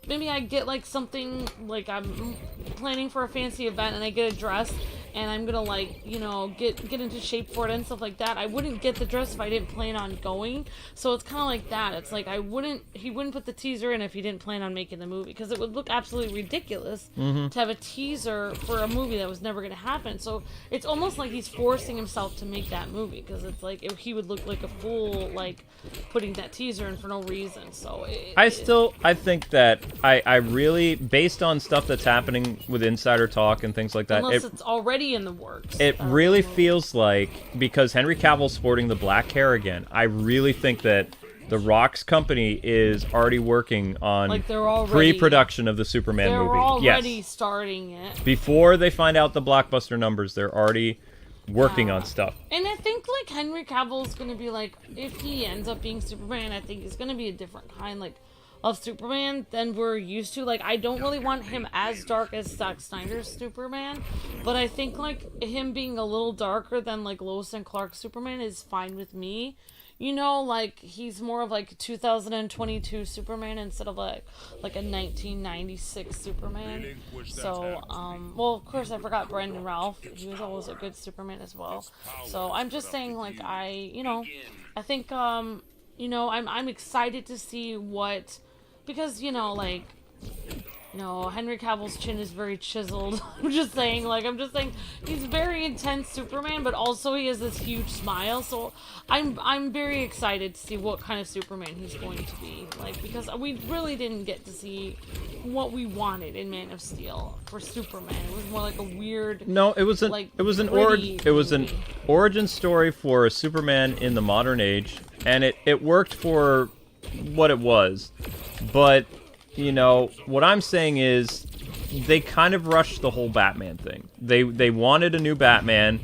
maybe I get, like, something, like, I'm planning for a fancy event and I get a dress and I'm gonna, like, you know, get into shape for it and stuff like that. I wouldn't get the dress if I didn't plan on going. So it's kind of like that. It's like he wouldn't put the teaser in if he didn't plan on making the movie, because it would look absolutely ridiculous to have a teaser for a movie that was never gonna happen. So it's almost like he's forcing himself to make that movie, because it's like he would look like a fool, like, putting that teaser in for no reason. So I think that I really, based on stuff that's happening with insider talk and things like that, unless it's already in the works. It really feels like, because Henry Cavill's sporting the black hair again, I really think that The Rock's company is already working on, like, pre-production of the Superman movie. They're already starting it. Before they find out the blockbuster numbers, they're already working on stuff. And I think, like, Henry Cavill's gonna be, like, if he ends up being Superman, I think it's gonna be a different kind, like, of Superman than we're used to. Like, I don't really want him as dark as Zack Snyder's Superman, but I think, like, him being a little darker than, like, Lois and Clark's Superman is fine with me. You know, like, he's more of, like, 2022 Superman instead of, like a 1996 Superman. So, well, of course, I forgot Brendan Ralph. He was always a good Superman as well. So, I'm just saying, like, I think, you know, I'm excited to see what... Because, you know, like, you know, Henry Cavill's chin is very chiseled. I'm just saying, he's very intense Superman, but also he has this huge smile. So I'm very excited to see what kind of Superman he's going to be. Like, because we really didn't get to see what we wanted in Man of Steel for Superman. It was more like a weird... No, it was an origin story for a Superman in the modern age, and it worked for what it was. But, you know, what I'm saying is they kind of rushed the whole Batman thing. They wanted a new Batman.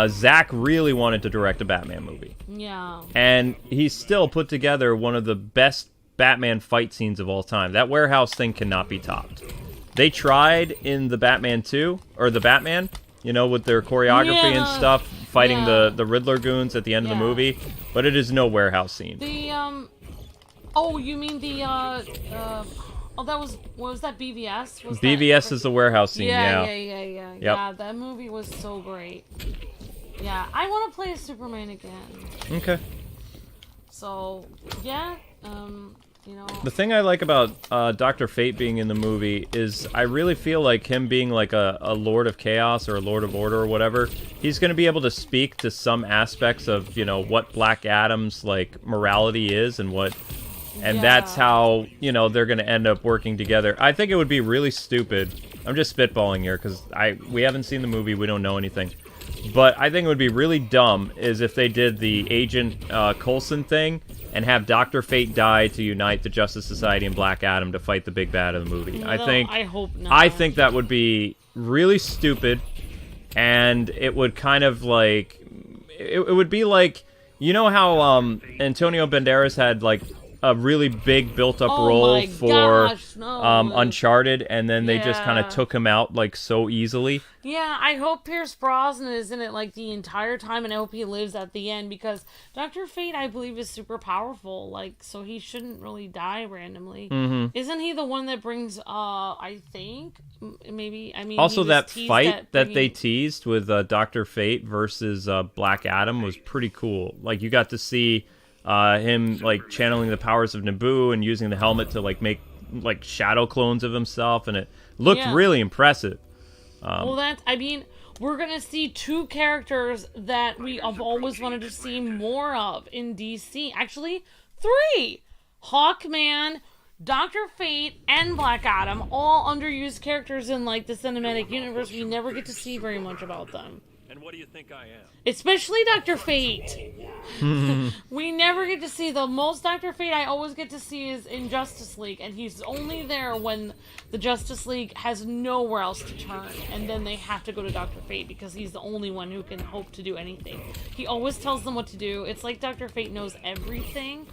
Zack really wanted to direct a Batman movie. Yeah. And he still put together one of the best Batman fight scenes of all time. That warehouse thing cannot be topped. They tried in the Batman 2, or the Batman, you know, with their choreography and stuff, fighting the Riddler goons at the end of the movie, but it is no warehouse scene. Oh, you mean the, oh, that was, what was that, BVS? BVS is the warehouse scene, yeah. Yep. Yeah, that movie was so great. Yeah, I want to play as Superman again. Okay. So, yeah, you know... The thing I like about Dr. Fate being in the movie is I really feel like him being like a Lord of Chaos or a Lord of Order or whatever, he's going to be able to speak to some aspects of, you know, what Black Adam's, like, morality is and what and that's how, you know, they're going to end up working together. I think it would be really stupid. I'm just spitballing here because we haven't seen the movie. We don't know anything. But I think it would be really dumb is if they did the Agent Coulson thing and have Dr. Fate die to unite the Justice Society and Black Adam to fight the big bad of the movie. No, I hope not. I think that would be really stupid, and it would kind of like... It would be like... You know how Antonio Banderas had, like, a really big built-up role for Uncharted, and then they just kind of took him out, like, so easily? Yeah, I hope Pierce Brosnan is in it, like, the entire time, and I hope he lives at the end, because Dr. Fate, I believe, is super powerful, like, so he shouldn't really die randomly. Mm-hmm. Isn't he the one that brings, I think, maybe, I mean... Also, that fight that they teased with Dr. Fate versus Black Adam was pretty cool. Like, you got to see... him, like, channeling the powers of Naboo and using the helmet to, like, make, like, shadow clones of himself, and it looked really impressive. Well, I mean, we're gonna see two characters that we have always wanted to see more of in DC. Actually, 3! Hawkman, Dr. Fate, and Black Adam, all underused characters in, like, the cinematic universe. We never get to see very much about them. And what do you think I am? Especially Dr. Fate. We never get to see the most Dr. Fate I always get to see is in Justice League, and he's only there when the Justice League has nowhere else to turn, and then they have to go to Dr. Fate because he's the only one who can hope to do anything. He always tells them what to do. It's like Dr. Fate knows everything.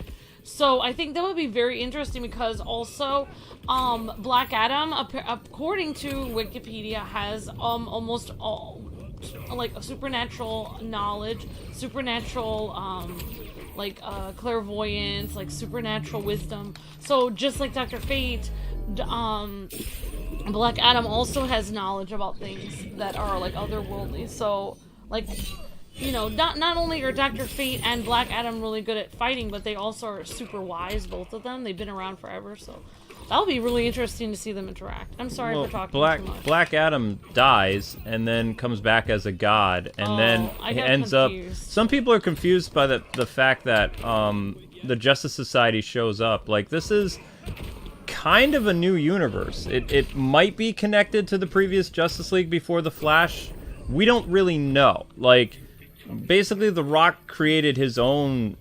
So I think that would be very interesting because also Black Adam, according to Wikipedia, has almost all... like a supernatural knowledge, supernatural clairvoyance, like supernatural wisdom. So just like Dr. Fate, Black Adam also has knowledge about things that are like otherworldly. So like, you know, not only are Dr. Fate and Black Adam really good at fighting, but they also are super wise, both of them. They've been around forever, so that'll be really interesting to see them interact. I'm sorry for talking too much. Black Adam dies and then comes back as a god, and then ends confused. Some people are confused by the fact that the Justice Society shows up. Like, this is kind of a new universe. It might be connected to the previous Justice League before the Flash. We don't really know. Like, basically, The Rock created his own...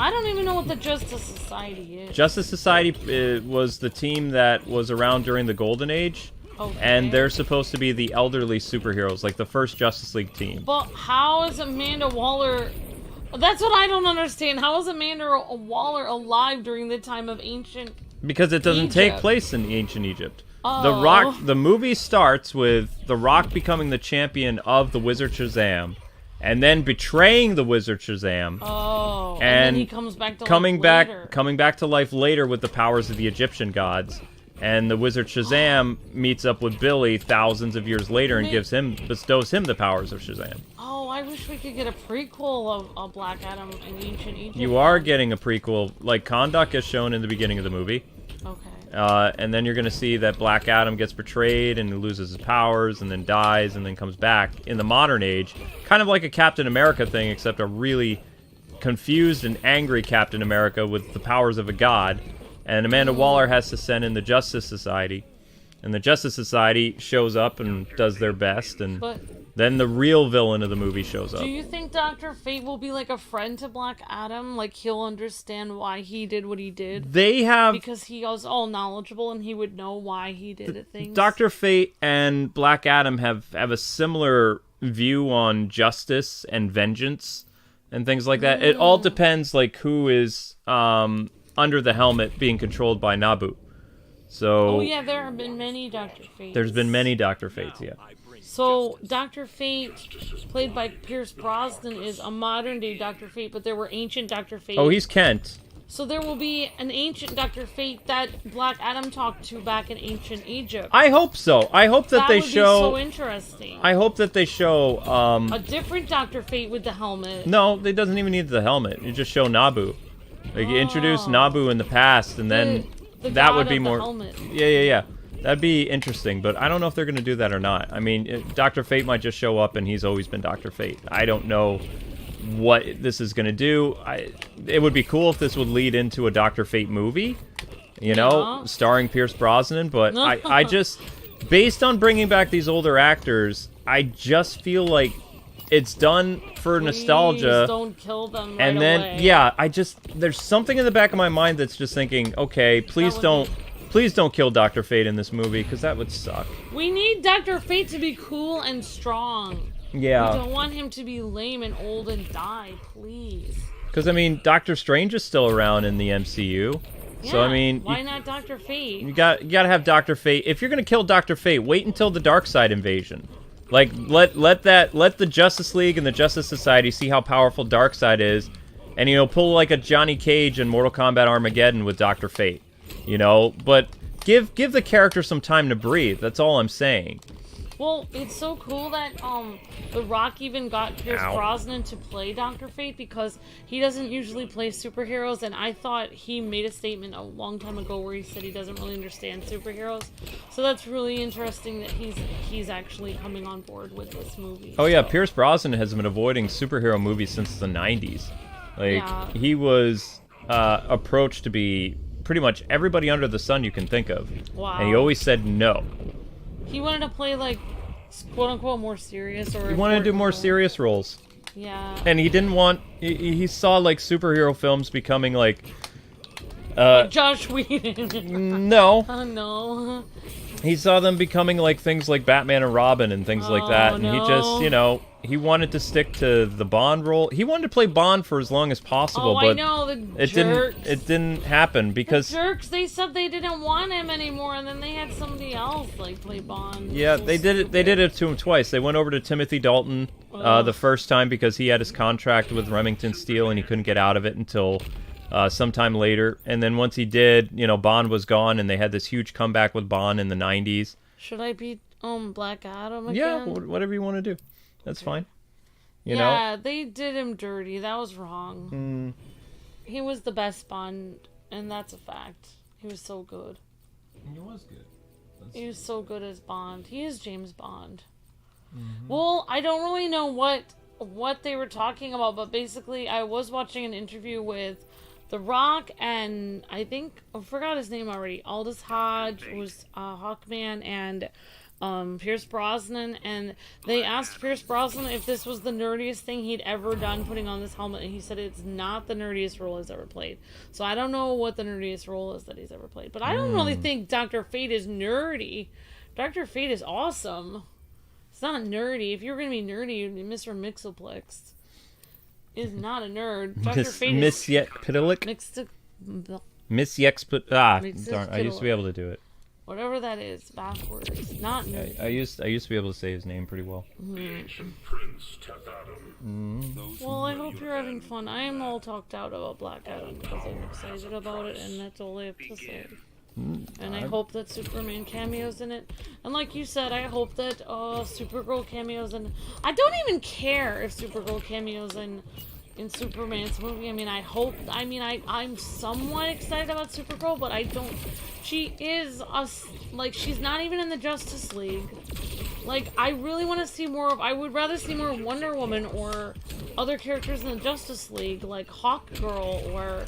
I don't even know what the Justice Society is. Justice Society was the team that was around during the Golden Age. Okay. And they're supposed to be the elderly superheroes, like the first Justice League team. But how is Amanda Waller... That's what I don't understand. How is Amanda Waller alive during the time of ancient Because it doesn't Egypt? take place in ancient Egypt. Oh. The movie starts with The Rock becoming the champion of the Wizard Shazam. And then betraying the Wizard Shazam. Oh, and then he comes back to coming life later. Coming back to life later with the powers of the Egyptian gods. And the Wizard Shazam meets up with Billy thousands of years later and bestows him the powers of Shazam. Oh, I wish we could get a prequel of Black Adam in ancient Egypt. You are getting a prequel, like Kahndaq is shown in the beginning of the movie. Okay. And then you're going to see that Black Adam gets betrayed and loses his powers and then dies and then comes back in the modern age. Kind of like a Captain America thing, except a really confused and angry Captain America with the powers of a god. And Amanda Waller has to send in the Justice Society. And the Justice Society shows up and does their best. And then the real villain of the movie shows up. Do you think Dr. Fate will be like a friend to Black Adam? Like he'll understand why he did what he did? Because he was all knowledgeable and he would know why he did things. Dr. Fate and Black Adam have a similar view on justice and vengeance and things like that. It all depends like who is under the helmet being controlled by Naboo. So oh yeah, there have been many Dr. Fates. There's been many Dr. Fates, yeah. So Dr. Fate, played by Pierce Brosnan, is a modern day Dr. Fate, but there were ancient Dr. Fates. Oh, he's Kent. So there will be an ancient Dr. Fate that Black Adam talked to back in ancient Egypt. I hope so. I hope that they show... That would be so interesting. I hope that they show... a different Dr. Fate with the helmet. No, they doesn't even need the helmet. You just show Naboo. Like, you introduce Naboo in the past, and then that would be more... Helmet. Yeah. That'd be interesting, but I don't know if they're going to do that or not. I mean, Dr. Fate might just show up and he's always been Dr. Fate. I don't know what this is going to do. It would be cool if this would lead into a Dr. Fate movie, you know, starring Pierce Brosnan, but I just, based on bringing back these older actors, I just feel like it's done for nostalgia. Don't kill them right and then, away. yeah, there's something in the back of my mind that's just thinking, okay, please don't kill Dr. Fate in this movie, because that would suck. We need Dr. Fate to be cool and strong. Yeah. We don't want him to be lame and old and die, please. Because, I mean, Doctor Strange is still around in the MCU. Yeah, so, I mean... why not Dr. Fate? You gotta have Dr. Fate. If you're gonna kill Dr. Fate, wait until the Darkseid invasion. Like, let the Justice League and the Justice Society see how powerful Darkseid is, and, you know, pull like a Johnny Cage in Mortal Kombat Armageddon with Dr. Fate. You know, but give the character some time to breathe. That's all I'm saying. Well, it's so cool that The Rock even got Pierce Brosnan to play Dr. Fate, because he doesn't usually play superheroes, and I thought he made a statement a long time ago where he said he doesn't really understand superheroes. So that's really interesting that he's actually coming on board with this movie. Oh yeah, Pierce Brosnan has been avoiding superhero movies since the 90s. Like, he was approached to be pretty much everybody under the sun you can think of. Wow. And he always said no. He wanted to play, like, quote-unquote more serious, or... He wanted to do more serious roles. Yeah. And he didn't want... He saw, like, superhero films becoming, like... Josh Whedon. No. Oh, no. He saw them becoming, like, things like Batman and Robin and things like that. And he just, you know... He wanted to stick to the Bond role. He wanted to play Bond for as long as possible, but I know, it didn't happen because the jerks. They said they didn't want him anymore, and then they had somebody else like play Bond. Yeah, they did it. They did it to him twice. They went over to Timothy Dalton the first time because he had his contract with Remington Steele and he couldn't get out of it until sometime later. And then once he did, you know, Bond was gone, and they had this huge comeback with Bond in the '90s. Should I be BlackAdam again? Yeah, whatever you want to do. That's fine. You know? Yeah, they did him dirty. That was wrong. He was the best Bond, and that's a fact. He was so good. He was good. He was so good as Bond. He is James Bond. Well, I don't really know what they were talking about, but basically I was watching an interview with The Rock and I forgot his name already. Aldous Hodge was Hawkman, and Pierce Brosnan, and they asked Pierce Brosnan if this was the nerdiest thing he'd ever done, putting on this helmet, and he said it's not the nerdiest role he's ever played. So I don't know what the nerdiest role is that he's ever played, but I don't really think Dr. Fate is nerdy. Dr. Fate is awesome. It's not nerdy. If you were going to be nerdy, Mr. Mixoplex is not a nerd. Dr. Fate is... Miss Yekpidalik? Miss Yekpidalik. Darn, I used to be able to do it. Whatever that is, backwards. Not nerdy. I used to be able to say his name pretty well. Well, I hope you're having fun. I am all talked out about BlackAdam because I'm excited about it, and that's all I have to say. And I hope that Superman cameos in it. And like you said, I hope that Supergirl cameos in... I don't even care if Supergirl cameos in Superman's movie. I mean, I'm somewhat excited about Supergirl, but I don't... She is she's not even in the Justice League. Like, I really want to see more of... I would rather see more of Wonder Woman or other characters in the Justice League, like Hawkgirl or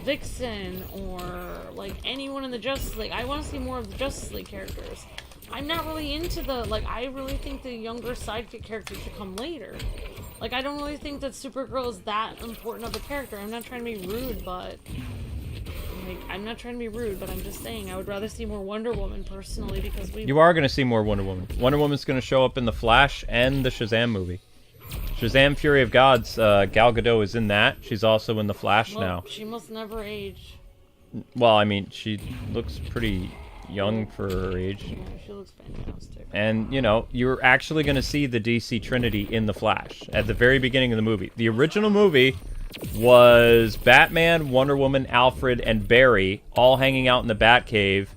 Vixen or like anyone in the Justice League. I want to see more of the Justice League characters. I'm not really into I really think the younger sidekick characters should come later. Like, I don't really think that Supergirl is that important of a character. I'm not trying to be rude, but... I'm not trying to be rude, but I'm just saying I would rather see more Wonder Woman, personally, because You are going to see more Wonder Woman. Wonder Woman's going to show up in The Flash and the Shazam movie. Shazam! Fury of Gods, Gal Gadot is in that. She's also in The Flash now. She must never age. Well, I mean, she looks pretty young for her age. Yeah, she looks fantastic. And, you know, you're actually going to see the DC Trinity in The Flash at the very beginning of the movie. The original movie was Batman, Wonder Woman, Alfred, and Barry all hanging out in the Batcave.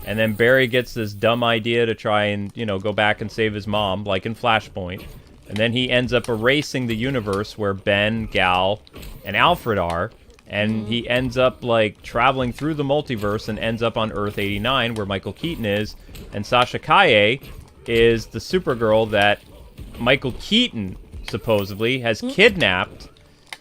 And then Barry gets this dumb idea to try and, you know, go back and save his mom, like in Flashpoint. And then he ends up erasing the universe where Ben, Gal, and Alfred are. And he ends up, like, traveling through the multiverse and ends up on Earth 89, where Michael Keaton is. And Sasha Calle is the Supergirl that Michael Keaton supposedly, has kidnapped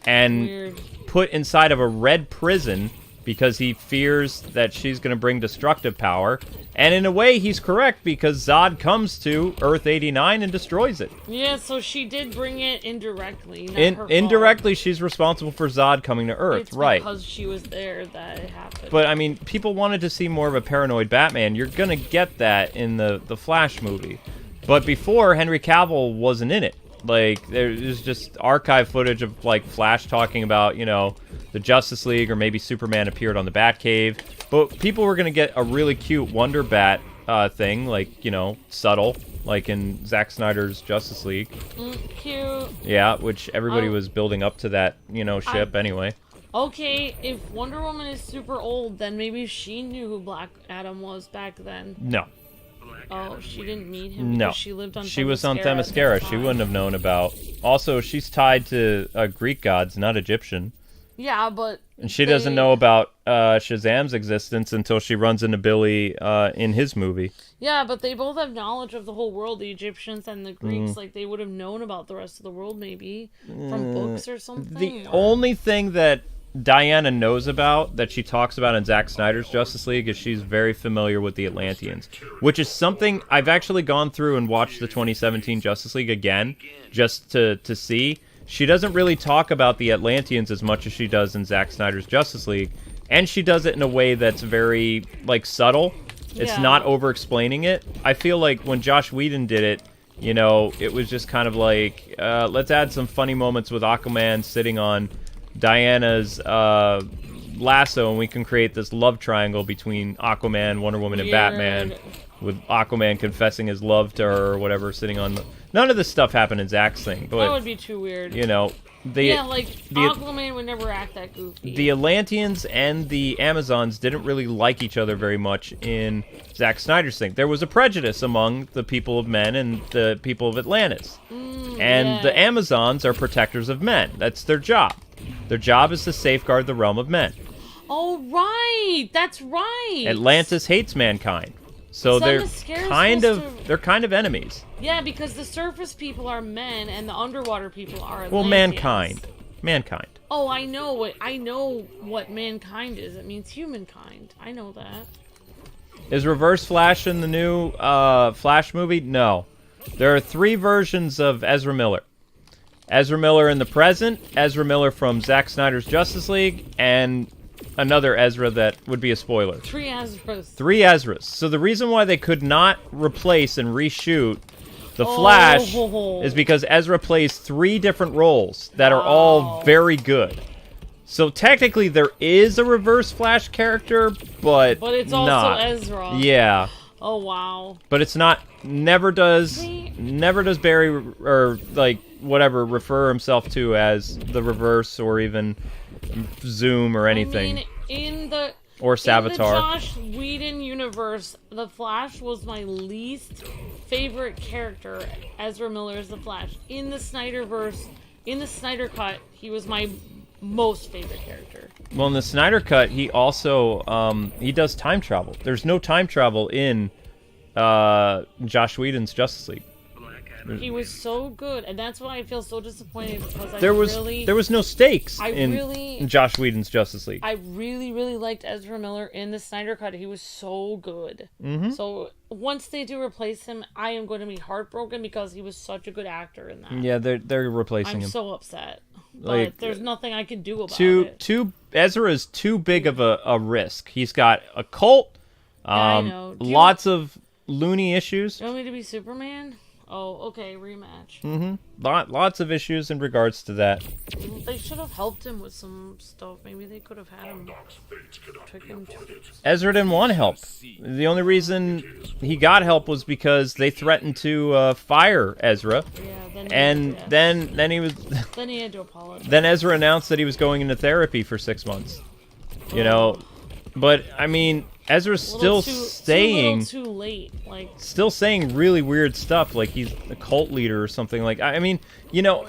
and Weird. put inside of a red prison because he fears that she's going to bring destructive power. And in a way, he's correct, because Zod comes to Earth 89 and destroys it. Yeah, so she did bring it indirectly. Not her fault. Indirectly, she's responsible for Zod coming to Earth, It's right? because she was there that it happened. But, I mean, people wanted to see more of a paranoid Batman. You're going to get that in the Flash movie. But before, Henry Cavill wasn't in it. Like, there's just archive footage of, like, Flash talking about, you know, the Justice League, or maybe Superman appeared on the Batcave. But people were going to get a really cute Wonder Bat thing, like, you know, subtle, like in Zack Snyder's Justice League. Cute. Yeah, which everybody was building up to that, you know, ship anyway. Okay, if Wonder Woman is super old, then maybe she knew who Black Adam was back then. No. Oh, she didn't meet him No. because she lived on She was on at the Themyscira. She time. wouldn't have known about... Also, she's tied to Greek gods, not Egyptian. Yeah, but... And she doesn't know about Shazam's existence until she runs into Billy in his movie. Yeah, but they both have knowledge of the whole world, the Egyptians and the Greeks. Like, they would have known about the rest of the world, maybe, from books or something. The only thing that Diana knows about, that she talks about in Zack Snyder's Justice League, is she's very familiar with the Atlanteans, which is something I've actually gone through and watched the 2017 Justice League again, just to see. She doesn't really talk about the Atlanteans as much as she does in Zack Snyder's Justice League, and she does it in a way that's very, like, subtle. It's not over-explaining it. I feel like when Josh Whedon did it, you know, it was just kind of like, let's add some funny moments with Aquaman sitting on Diana's lasso, and we can create this love triangle between Aquaman, Wonder Woman, and Batman, with Aquaman confessing his love to her or whatever, sitting on the... None of this stuff happened in Zack's thing, but... That would be too weird. You know... Aquaman would never act that goofy. The Atlanteans and the Amazons didn't really like each other very much in Zack Snyder's thing. There was a prejudice among the people of men and the people of Atlantis. The Amazons are protectors of men. That's their job. Their job is to safeguard the realm of men. Oh, right! That's right! Atlantis hates mankind. So they're kind of enemies. Yeah, because the surface people are men and the underwater people are Atlanteans. Well, mankind. Oh, I know what mankind is. It means humankind. I know that. Is Reverse Flash in the new Flash movie? No. There are 3 versions of Ezra Miller. Ezra Miller in the present, Ezra Miller from Zack Snyder's Justice League, and another Ezra that would be a spoiler. 3 Ezras. 3 Ezras. So the reason why they could not replace and reshoot the Flash is because Ezra plays 3 different roles that are all very good. So technically there is a Reverse Flash character, but it's not. also Ezra. Yeah. Oh, wow. But it's not... Never does Barry, or, like, whatever, refer himself to as the Reverse, or even Zoom, or anything. I mean, or Savitar. In the Josh Whedon universe, the Flash was my least favorite character. Ezra Miller is the Flash. In the Snyderverse, in the Snyder Cut, he was my most favorite character. Well, in the Snyder Cut, he also he does time travel. There's no time travel in Josh Whedon's Justice League. He was so good, and that's why I feel so disappointed, because there was no stakes in Josh Whedon's Justice League. I really, really liked Ezra Miller in the Snyder Cut. He was so good. Mm-hmm. So once they do replace him, I am going to be heartbroken, because he was such a good actor in that. Yeah, they're replacing him. I'm so upset, but there's nothing I can do about it. Ezra is too big of a risk. He's got a cult, I know. lots of loony issues. You want me to be Superman? Oh, okay, rematch. Mm-hmm. Lots of issues in regards to that. They should have helped him with some stuff. Maybe they could have had him. Ezra didn't want help. The only reason he got help was because they threatened to fire Ezra. Yeah, then he was. Then he had to apologize. Then Ezra announced that he was going into therapy for 6 months. You know, but I mean, Ezra's still saying too late, still saying really weird stuff, like he's a cult leader or something. Like, I mean, you know,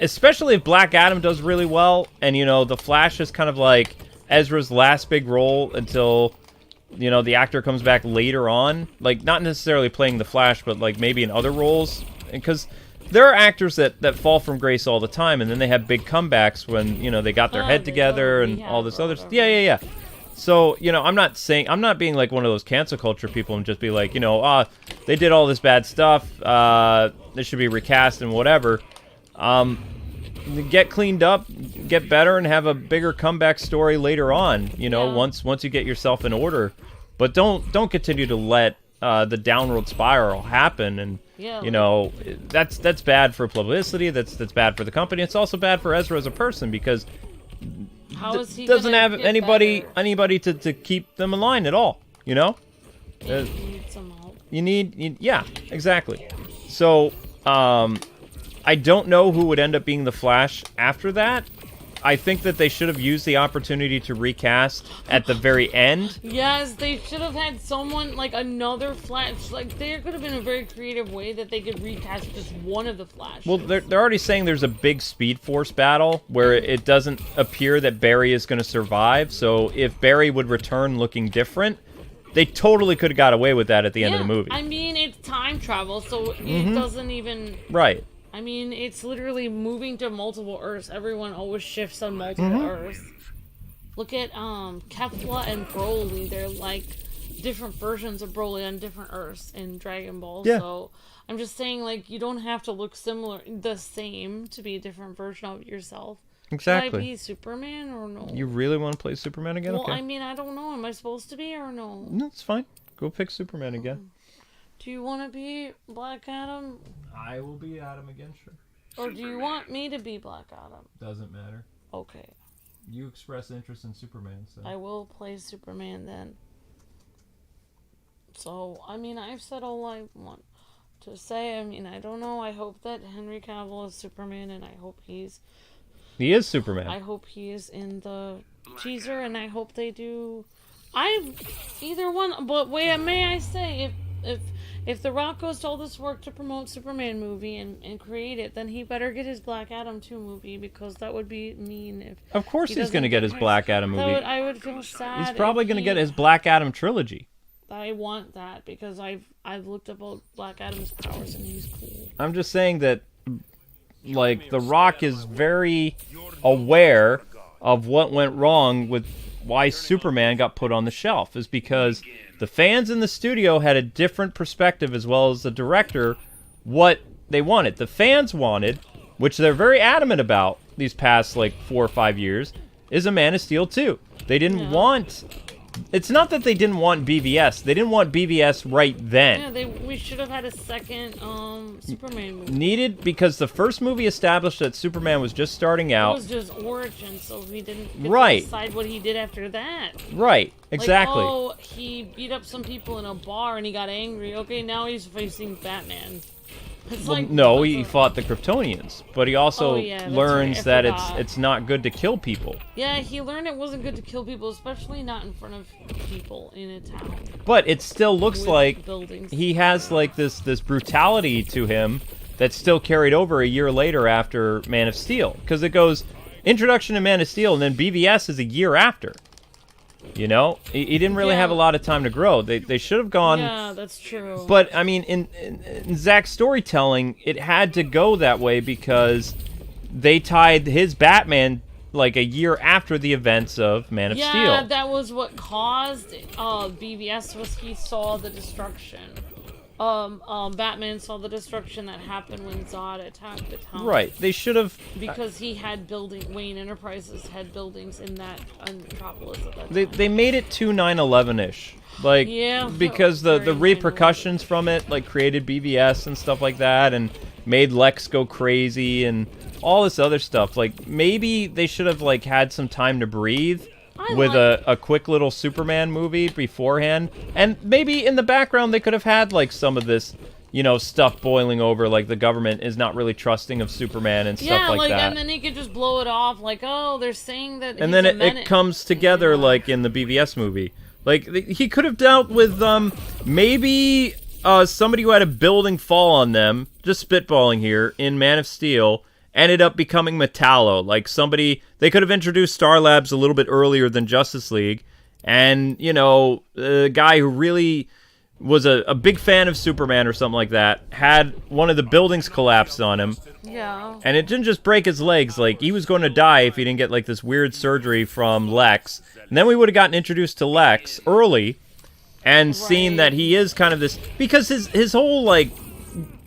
especially if BlackAdam does really well, and you know, the Flash is kind of like Ezra's last big role until, you know, the actor comes back later on, like not necessarily playing the Flash, but like maybe in other roles, because there are actors that fall from grace all the time, and then they have big comebacks when, you know, they got their head together and all this other stuff. Yeah. So, you know, I'm not being like one of those cancel culture people and just be like, you know, they did all this bad stuff, they should be recast and whatever. Get cleaned up, get better, and have a bigger comeback story later on, you know, once you get yourself in order. But don't continue to let the downward spiral happen, and you know, that's bad for publicity, that's bad for the company. It's also bad for Ezra as a person, because how is he doesn't have anybody to keep them in line at all, you know? You need some help. Yeah, exactly. So, I don't know who would end up being the Flash after that. I think that they should have used the opportunity to recast at the very end. Yes, they should have had someone, like, another Flash. Like, there could have been a very creative way that they could recast just one of the Flashes. Well, they're already saying there's a big Speed Force battle where it doesn't appear that Barry is going to survive. So if Barry would return looking different, they totally could have got away with that at the end of the movie. I mean, it's time travel, so it doesn't even... Right. I mean, it's literally moving to multiple Earths. Everyone always shifts on multiple Earths. Look at Kefla and Broly. They're like different versions of Broly on different Earths in Dragon Ball. Yeah. So I'm just saying, like, you don't have to look the same to be a different version of yourself. Exactly. Should I be Superman or no? You really want to play Superman again? Well, okay. I mean, I don't know. Am I supposed to be or no? No, it's fine. Go pick Superman again. Do you want to be BlackAdam? I will be Adam again, sure. Or do you want me to be BlackAdam? Doesn't matter. Okay. You express interest in Superman, so... I will play Superman then. So, I mean, I've said all I want to say. I mean, I don't know. I hope that Henry Cavill is Superman, and I hope he's... He is Superman. I hope he is in the teaser, and I hope they do... Either one, but wait, may I say, if The Rock goes to all this work to promote Superman movie and create it, then he better get his BlackAdam 2 movie, because that would be mean if... Of course he's going to get his BlackAdam movie. I would feel sad. He's probably going to get his BlackAdam trilogy. I want that, because I've looked up all BlackAdam's powers, and he's cool. I'm just saying that, like, The Rock is very aware of what went wrong with why Superman got put on the shelf, is because the fans in the studio had a different perspective, as well as the director, what they wanted. The fans wanted, which they're very adamant about these past, like, 4 or 5 years, is a Man of Steel 2. They didn't want... It's not that they didn't want BVS. They didn't want BVS right then. Yeah, we should have had a second Superman movie. Needed, because the first movie established that Superman was just starting out. It was just origin, so he didn't get to decide what he did after that. Right, exactly. Like, oh, he beat up some people in a bar and he got angry. Okay, now he's facing Batman. It's well, like, no, he fought the Kryptonians, but he also learns right, that it's not good to kill people. Yeah, he learned it wasn't good to kill people, especially not in front of people in a town. But it still looks like buildings. He has like this brutality to him that's still carried over a year later after Man of Steel, because it goes introduction to Man of Steel and then BVS is a year after. You know, he didn't really have a lot of time to grow. They should have gone. Yeah, that's true. But I mean, in Zack's storytelling, it had to go that way because they tied his Batman like a year after the events of Man of Steel. Yeah, that was what caused BVS. Was he saw the destruction. Batman saw the destruction that happened when Zod attacked the town. Right. They should have... Because he had Wayne Enterprises had buildings in that metropolis at that time. They made it too 9/11-ish. Like, yeah, because the repercussions from it, like, created BVS and stuff like that, and made Lex go crazy, and all this other stuff. Like, maybe they should have, like, had some time to breathe with a quick little Superman movie beforehand. And maybe in the background they could have had, like, some of this, you know, stuff boiling over, like the government is not really trusting of Superman and stuff like that. And then he could just blow it off, like, oh, they're saying that and then it comes together, like, in the BVS movie. Like, he could have dealt with, maybe somebody who had a building fall on them, just spitballing here, in Man of Steel, ended up becoming Metallo. Like, they could have introduced Star Labs a little bit earlier than Justice League, and, you know, a guy who really was a big fan of Superman or something like that, had one of the buildings collapse on him. Yeah. And it didn't just break his legs, like, he was going to die if he didn't get, like, this weird surgery from Lex. And then we would have gotten introduced to Lex early and seen that he is kind of this... Because his whole, like,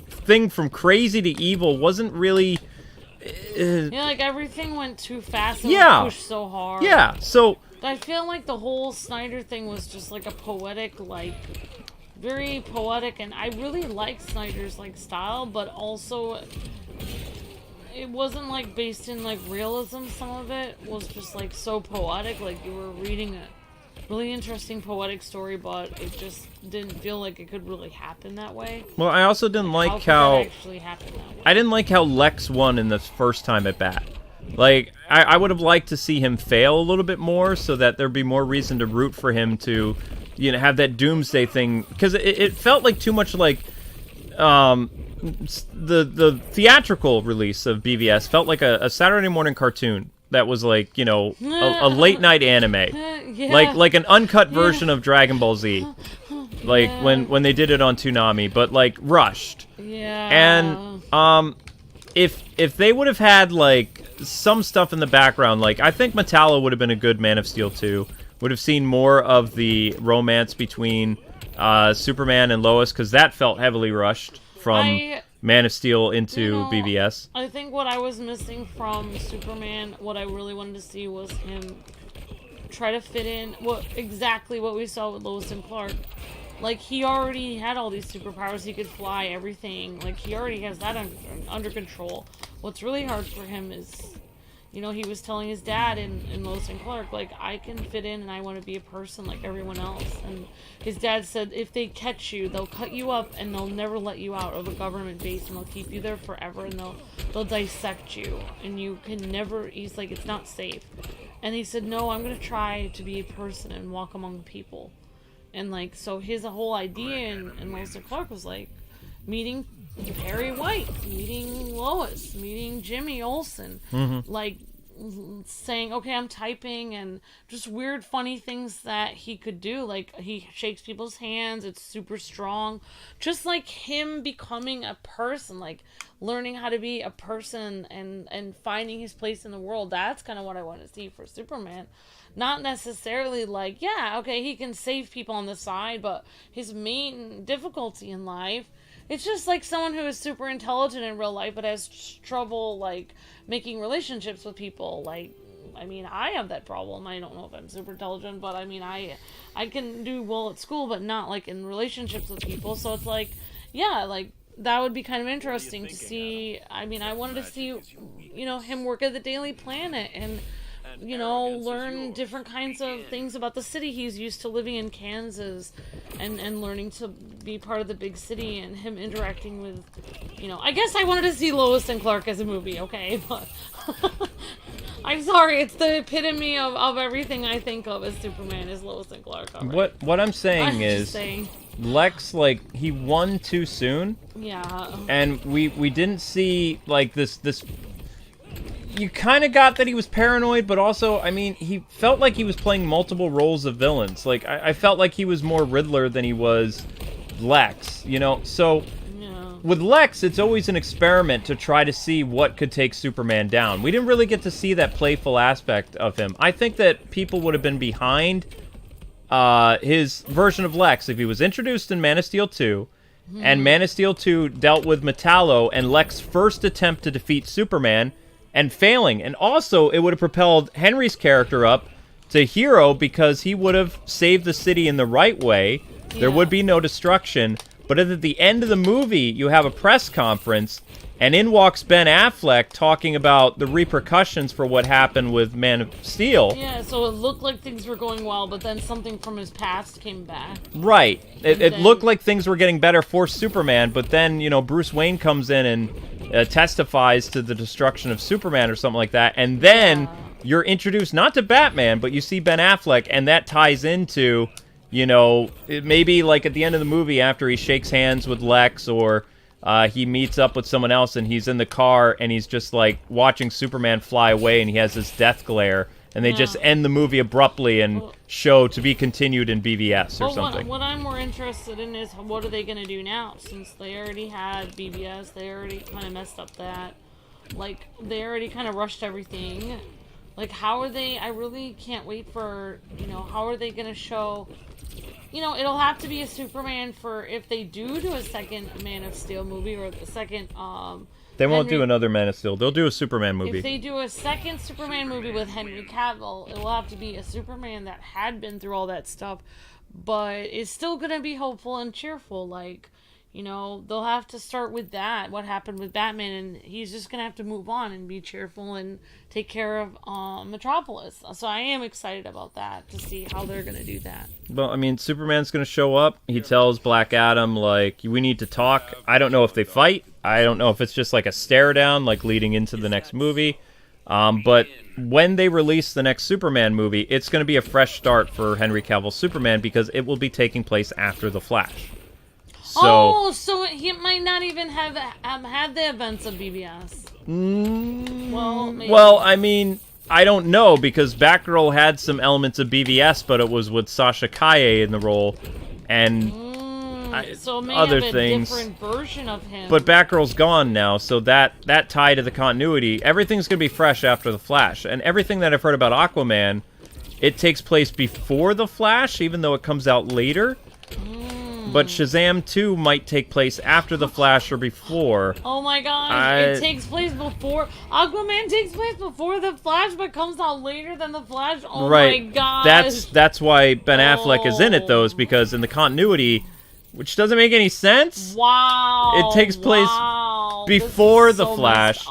thing from crazy to evil wasn't really... yeah, like, everything went too fast and pushed so hard. Yeah, so... I feel like the whole Snyder thing was just, like, a poetic, like... very poetic, and I really like Snyder's, like, style, but also... it wasn't, like, based in, like, realism. Some of it was just, like, so poetic. Like, you were reading a really interesting poetic story, but it just didn't feel like it could really happen that way. Well, I also didn't like how actually happened that way? I didn't like how Lex won in the first time at bat. Like, I would have liked to see him fail a little bit more so that there'd be more reason to root for him to, you know, have that doomsday thing. Because it felt like too much like... the theatrical release of BVS felt like a Saturday morning cartoon that was like, you know, a late night anime, like an uncut version of Dragon Ball Z, like when they did it on Toonami, but like rushed. Yeah. And if they would have had like some stuff in the background, like I think Metallo would have been a good Man of Steel 2. Would have seen more of the romance between Superman and Lois, because that felt heavily rushed from Man of Steel into BVS. I think what I was missing from Superman, what I really wanted to see was him try to fit in exactly what we saw with Lois and Clark. Like, he already had all these superpowers. He could fly, everything. Like, he already has that under control. What's really hard for him is, you know, he was telling his dad in Lois and Clark, like, I can fit in and I want to be a person like everyone else. And his dad said, if they catch you, they'll cut you up and they'll never let you out of a government base, and they'll keep you there forever, and they'll dissect you, and you can never... He's like, it's not safe. And he said, no, I'm going to try to be a person and walk among people. And, like, so his whole idea in Lois and Clark was, like, meeting Perry White, meeting Lois, meeting Jimmy Olsen, like, saying, okay, I'm typing, and just weird, funny things that he could do. Like, he shakes people's hands, it's super strong. Just, like, him becoming a person, like, learning how to be a person and finding his place in the world. That's kind of what I want to see for Superman. Not necessarily like, yeah, okay, he can save people on the side, but his main difficulty in life, it's just like someone who is super intelligent in real life but has trouble, like, making relationships with people. Like, I mean, I have that problem. I don't know if I'm super intelligent, but I mean, I can do well at school, but not, like, in relationships with people. So it's like, yeah, like, that would be kind of interesting to see. I mean, I wanted to see, you know, him work at the Daily Planet and, you know, learn different kinds of things about the city. He's used to living in Kansas and learning to be part of the big city, and him interacting with, you know, I guess I wanted to see Lois and Clark as a movie, okay, but I'm sorry, it's the epitome of everything I think of as Superman is Lois and Clark. Right. What I'm saying is Lex, like, he won too soon. Yeah. And we didn't see, like, this you kind of got that he was paranoid, but also, I mean, he felt like he was playing multiple roles of villains. Like, I felt like he was more Riddler than he was Lex, you know? So, with Lex, it's always an experiment to try to see what could take Superman down. We didn't really get to see that playful aspect of him. I think that people would have been behind his version of Lex if he was introduced in Man of Steel 2, and Man of Steel 2 dealt with Metallo and Lex's first attempt to defeat Superman, and failing. And also, it would have propelled Henry's character up to hero because he would have saved the city in the right way. Yeah. There would be no destruction. But at the end of the movie, you have a press conference, and in walks Ben Affleck talking about the repercussions for what happened with Man of Steel. Yeah, so it looked like things were going well, but then something from his past came back. Right. It looked like things were getting better for Superman, but then, you know, Bruce Wayne comes in and testifies to the destruction of Superman or something like that, and then you're introduced not to Batman, but you see Ben Affleck, and that ties into, you know, maybe like at the end of the movie after he shakes hands with Lex, or he meets up with someone else and he's in the car and he's just like watching Superman fly away and he has this death glare, and they just end the movie abruptly and show to be continued in BVS or something. What I'm more interested in is what are they going to do now? Since they already had BVS, they already kind of messed up that. Like, they already kind of rushed everything. Like, how are they... I really can't wait for, you know, how are they going to show... You know, it'll have to be a Superman for... If they do a second Man of Steel movie, or the second, They won't do another Man of Steel. They'll do a Superman movie. If they do a second Superman movie with Henry Cavill, it will have to be a Superman that had been through all that stuff, but is still going to be hopeful and cheerful. Like, you know, they'll have to start with that, what happened with Batman, and he's just going to have to move on and be cheerful and take care of Metropolis. So I am excited about that, to see how they're going to do that. Well, I mean, Superman's going to show up. He tells BlackAdam, like, we need to talk. I don't know if they fight. I don't know if it's just like a stare down, like leading into the next movie. But when they release the next Superman movie, it's going to be a fresh start for Henry Cavill's Superman because it will be taking place after The Flash. So he might not even have had the events of BBS. Well, maybe. Well, I mean, I don't know because Batgirl had some elements of BVS, but it was with Sasha Kaye in the role, and so maybe other have a things. Different version of him. But Batgirl's gone now, so that tie to the continuity, everything's gonna be fresh after the Flash, and everything that I've heard about Aquaman, it takes place before the Flash, even though it comes out later. But Shazam 2 might take place after the Flash or before. Oh my gosh, it takes place before... Aquaman takes place before the Flash, but comes out later than the Flash? Oh my gosh. That's why Ben Affleck is in it, though, is because in the continuity, which doesn't make any sense. Wow. It takes place before the Flash.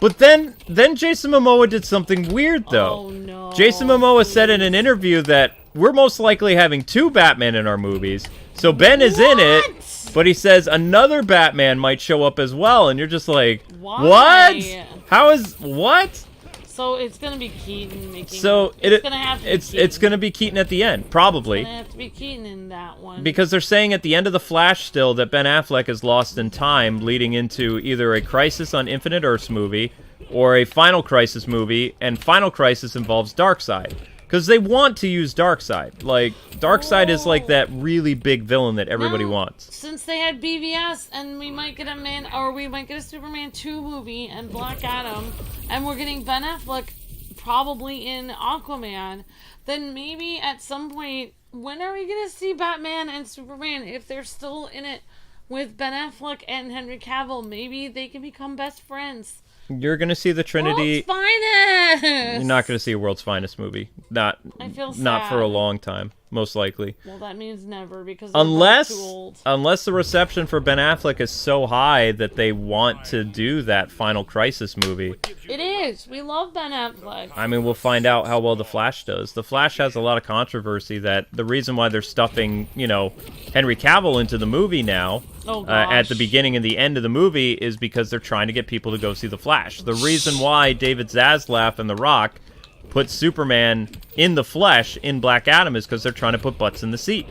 But then Jason Momoa did something weird, though. Oh no. Jason Momoa said in an interview that we're most likely having 2 Batman in our movies. So Ben is in it, but he says another Batman might show up as well, and you're just like, what? How is what? So it's gonna be Keaton making. So it's gonna have to be Keaton. It's gonna be Keaton at the end, probably. It's gonna have to be Keaton in that one. Because they're saying at the end of the Flash still that Ben Affleck is lost in time, leading into either a Crisis on Infinite Earths movie or a Final Crisis movie, and Final Crisis involves Darkseid. Because they want to use Darkseid. Like, Darkseid is like that really big villain that everybody wants. Since they had BVS, and we might get a Superman 2 movie and BlackAdam, and we're getting Ben Affleck probably in Aquaman, then maybe at some point, when are we going to see Batman and Superman? If they're still in it with Ben Affleck and Henry Cavill, maybe they can become best friends. You're going to see the Trinity. World's Finest! You're not going to see a World's Finest movie. I feel sad. Not for a long time, most likely. Well, that means never, because unless too old. Unless the reception for Ben Affleck is so high that they want to do that Final Crisis movie. It is. We love Ben Affleck. I mean, we'll find out how well The Flash does. The Flash has a lot of controversy that the reason why they're stuffing, Henry Cavill into the movie now, at the beginning and the end of the movie, is because they're trying to get people to go see The Flash. The reason why David Zaslav and The Rock put Superman in the flesh in BlackAdam is because they're trying to put butts in the seat.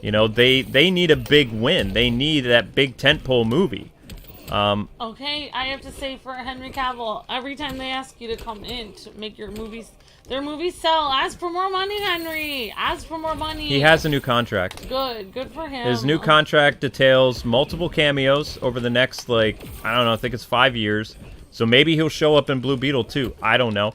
They need a big win. They need that big tentpole movie. Okay, I have to say for Henry Cavill, every time they ask you to come in to make their movies sell, ask for more money, Henry. Ask for more money. He has a new contract. Good for him. His new contract details multiple cameos over the next, I think it's 5 years. So maybe he'll show up in Blue Beetle too. I don't know.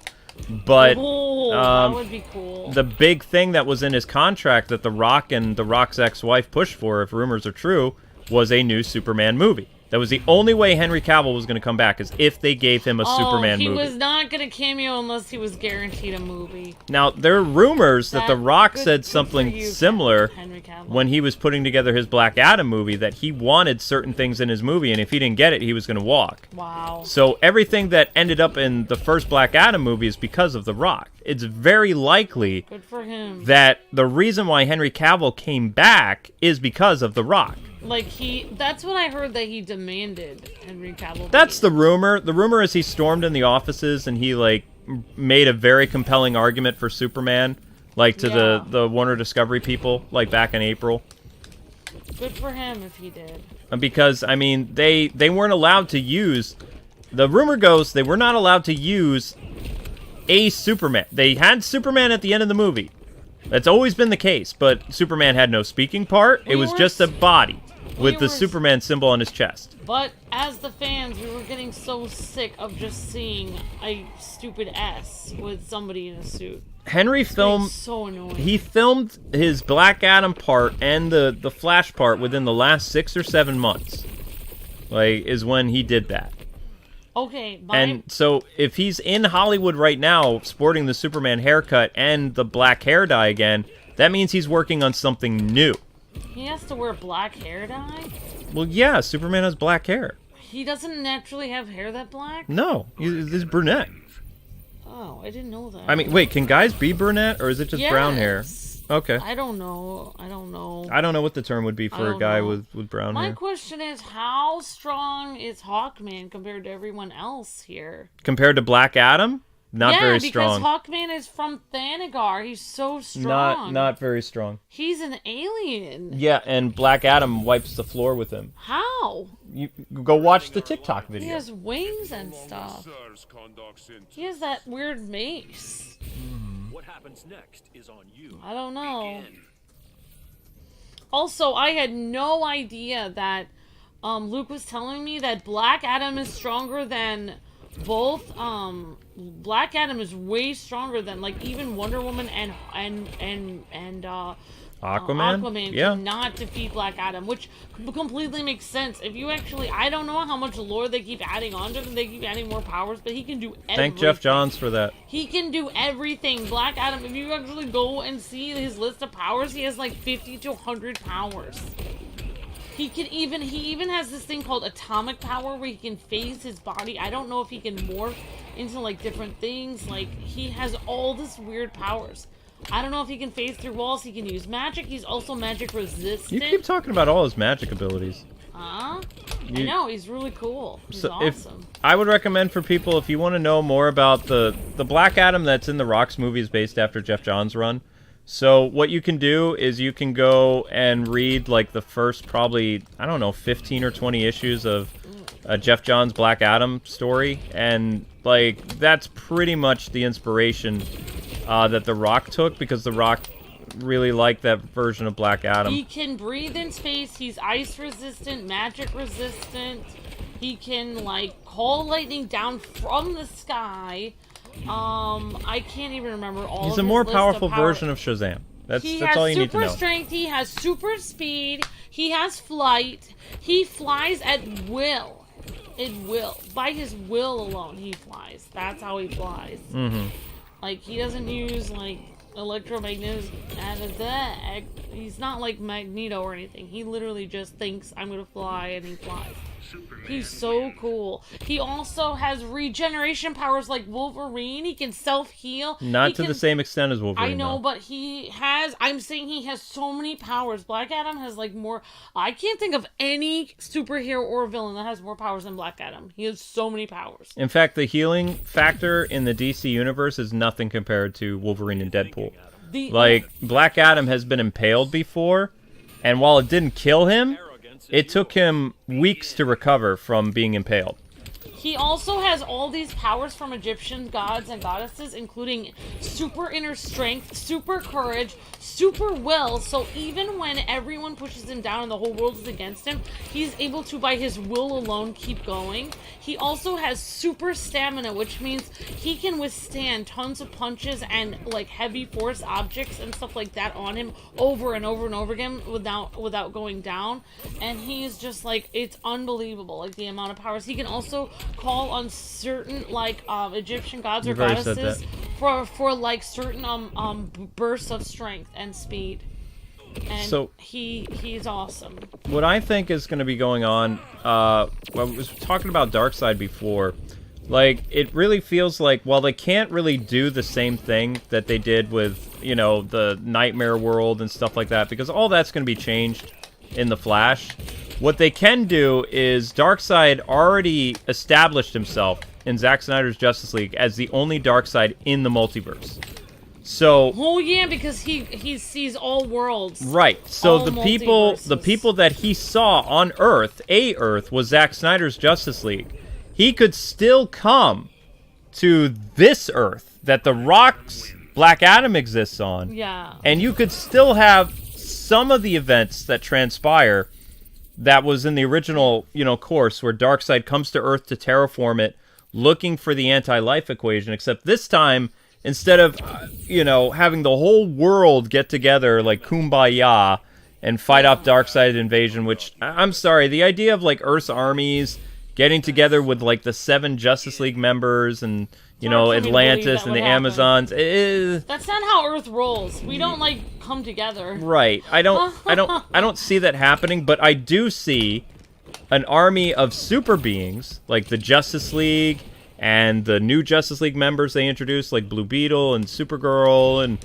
But that would be cool. The big thing that was in his contract that The Rock and The Rock's ex-wife pushed for, if rumors are true, was a new Superman movie. That was the only way Henry Cavill was going to come back, is if they gave him a Superman movie. He was not going to cameo unless he was guaranteed a movie. Now, there are rumors that The Rock said something similar when he was putting together his BlackAdam movie, that he wanted certain things in his movie, and if he didn't get it, he was going to walk. Wow. So everything that ended up in the first BlackAdam movie is because of The Rock. It's very likely good for him that the reason why Henry Cavill came back is because of The Rock. That's what I heard, that he demanded Henry Cavill. That's the rumor. The rumor is he stormed in the offices and he, made a very compelling argument for Superman, to the Warner Discovery people, back in April. Good for him if he did. Because, they weren't allowed to use... The rumor goes they were not allowed to use a Superman. They had Superman at the end of the movie. That's always been the case, but Superman had no speaking part. It was just a body with the Superman symbol on his chest. But as the fans, we were getting so sick of just seeing a stupid S with somebody in a suit. Henry filmed. So annoying. He filmed his Black Adam part and the Flash part within the last 6 or 7 months. Like, is when he did that. Okay, and so if he's in Hollywood right now, sporting the Superman haircut and the black hair dye again, that means he's working on something new. He has to wear black hair dye? Well, yeah, Superman has black hair. He doesn't naturally have hair that black? No, he's brunette. Oh, I didn't know that. I mean, wait, can guys be brunette, or is it just brown hair? Okay. I don't know. I don't know. I don't know what the term would be for a guy with brown hair. My question is, how strong is Hawkman compared to everyone else here? Compared to Black Adam? Not very strong. Yeah, because Hawkman is from Thanagar. He's so strong. Not very strong. He's an alien. Yeah, and Black Adam wipes the floor with him. How? You go watch the TikTok video. He has wings and stuff. He has that weird mace. What happens next is on you. I don't know. Also, I had no idea that Luke was telling me that Black Adam is stronger than both. Black Adam is way stronger than like even Wonder Woman and Aquaman cannot defeat Black Adam, which completely makes sense. If you actually, I don't know how much lore they keep adding on to him. They keep adding more powers, but he can do everything. Thank Jeff Johns for that. He can do everything. Black Adam, if you actually go and see his list of powers, he has like 50 to 100 powers. He even has this thing called atomic power where he can phase his body. I don't know if he can morph into like different things. Like he has all this weird powers. I don't know if he can phase through walls. He can use magic. He's also magic resistant. You keep talking about all his magic abilities. Huh? I know, he's really cool. He's awesome. I would recommend for people, if you want to know more about the Black Adam that's in the Rock's movies based after Jeff Johns' run. So what you can do is you can go and read like the first probably, I don't know, 15 or 20 issues of Jeff Johns' Black Adam story. And like that's pretty much the inspiration that The Rock took, because The Rock really liked that version of Black Adam. He can breathe in space. He's ice resistant, magic resistant. He can like call lightning down from the sky. I can't even remember all of his He's a more powerful version of Shazam. That's all you need to know. He has super strength. He has super speed. He has flight. He flies at will. It will. By his will alone, he flies. That's how he flies. Mm-hmm. Like, he doesn't use, like, electromagnetic... He's not like Magneto or anything. He literally just thinks, I'm gonna fly, and he flies. He's so cool. He also has regeneration powers like Wolverine. He can self-heal. Not to the same extent as Wolverine. I know, but he has... I'm saying he has so many powers. Black Adam has, like, more... I can't think of any superhero or villain that has more powers than Black Adam. He has so many powers. In fact, the healing factor in the DC universe is nothing compared to Wolverine and Deadpool. Black Adam has been impaled before, and while it didn't kill him, it took him weeks to recover from being impaled. He also has all these powers from Egyptian gods and goddesses, including super inner strength, super courage, super will, so even when everyone pushes him down and the whole world is against him, he's able to, by his will alone, keep going. He also has super stamina, which means he can withstand tons of punches and, like, heavy force objects and stuff like that on him over and over and over again without going down. And he's just, like, it's unbelievable, like, the amount of powers. He can also call on certain, like, Egyptian gods or goddesses for like certain bursts of strength and speed. And so he's awesome. What I think is going to be going on, I was talking about Darkseid before, like, it really feels like, while they can't really do the same thing that they did with, you know, the Nightmare World and stuff like that, because all that's going to be changed in The Flash. What they can do is Darkseid already established himself in Zack Snyder's Justice League as the only Darkseid in the multiverse. So, oh yeah, because he sees all worlds. Right. So the people that he saw on Earth, Earth, was Zack Snyder's Justice League. He could still come to this Earth that the Rock's Black Adam exists on. Yeah. And you could still have some of the events that transpire that was in the original, course where Darkseid comes to Earth to terraform it, looking for the anti-life equation, except this time, instead of, having the whole world get together like Kumbaya and fight off Darkseid invasion, which, I'm sorry, the idea of, like, Earth's armies getting together with, like, the 7 Justice League members and, Atlantis and the Amazons, that's not how Earth rolls. We don't, like, come together. Right. I don't see that happening, but I do see an army of super beings, like the Justice League and the new Justice League members they introduced, like Blue Beetle and Supergirl and,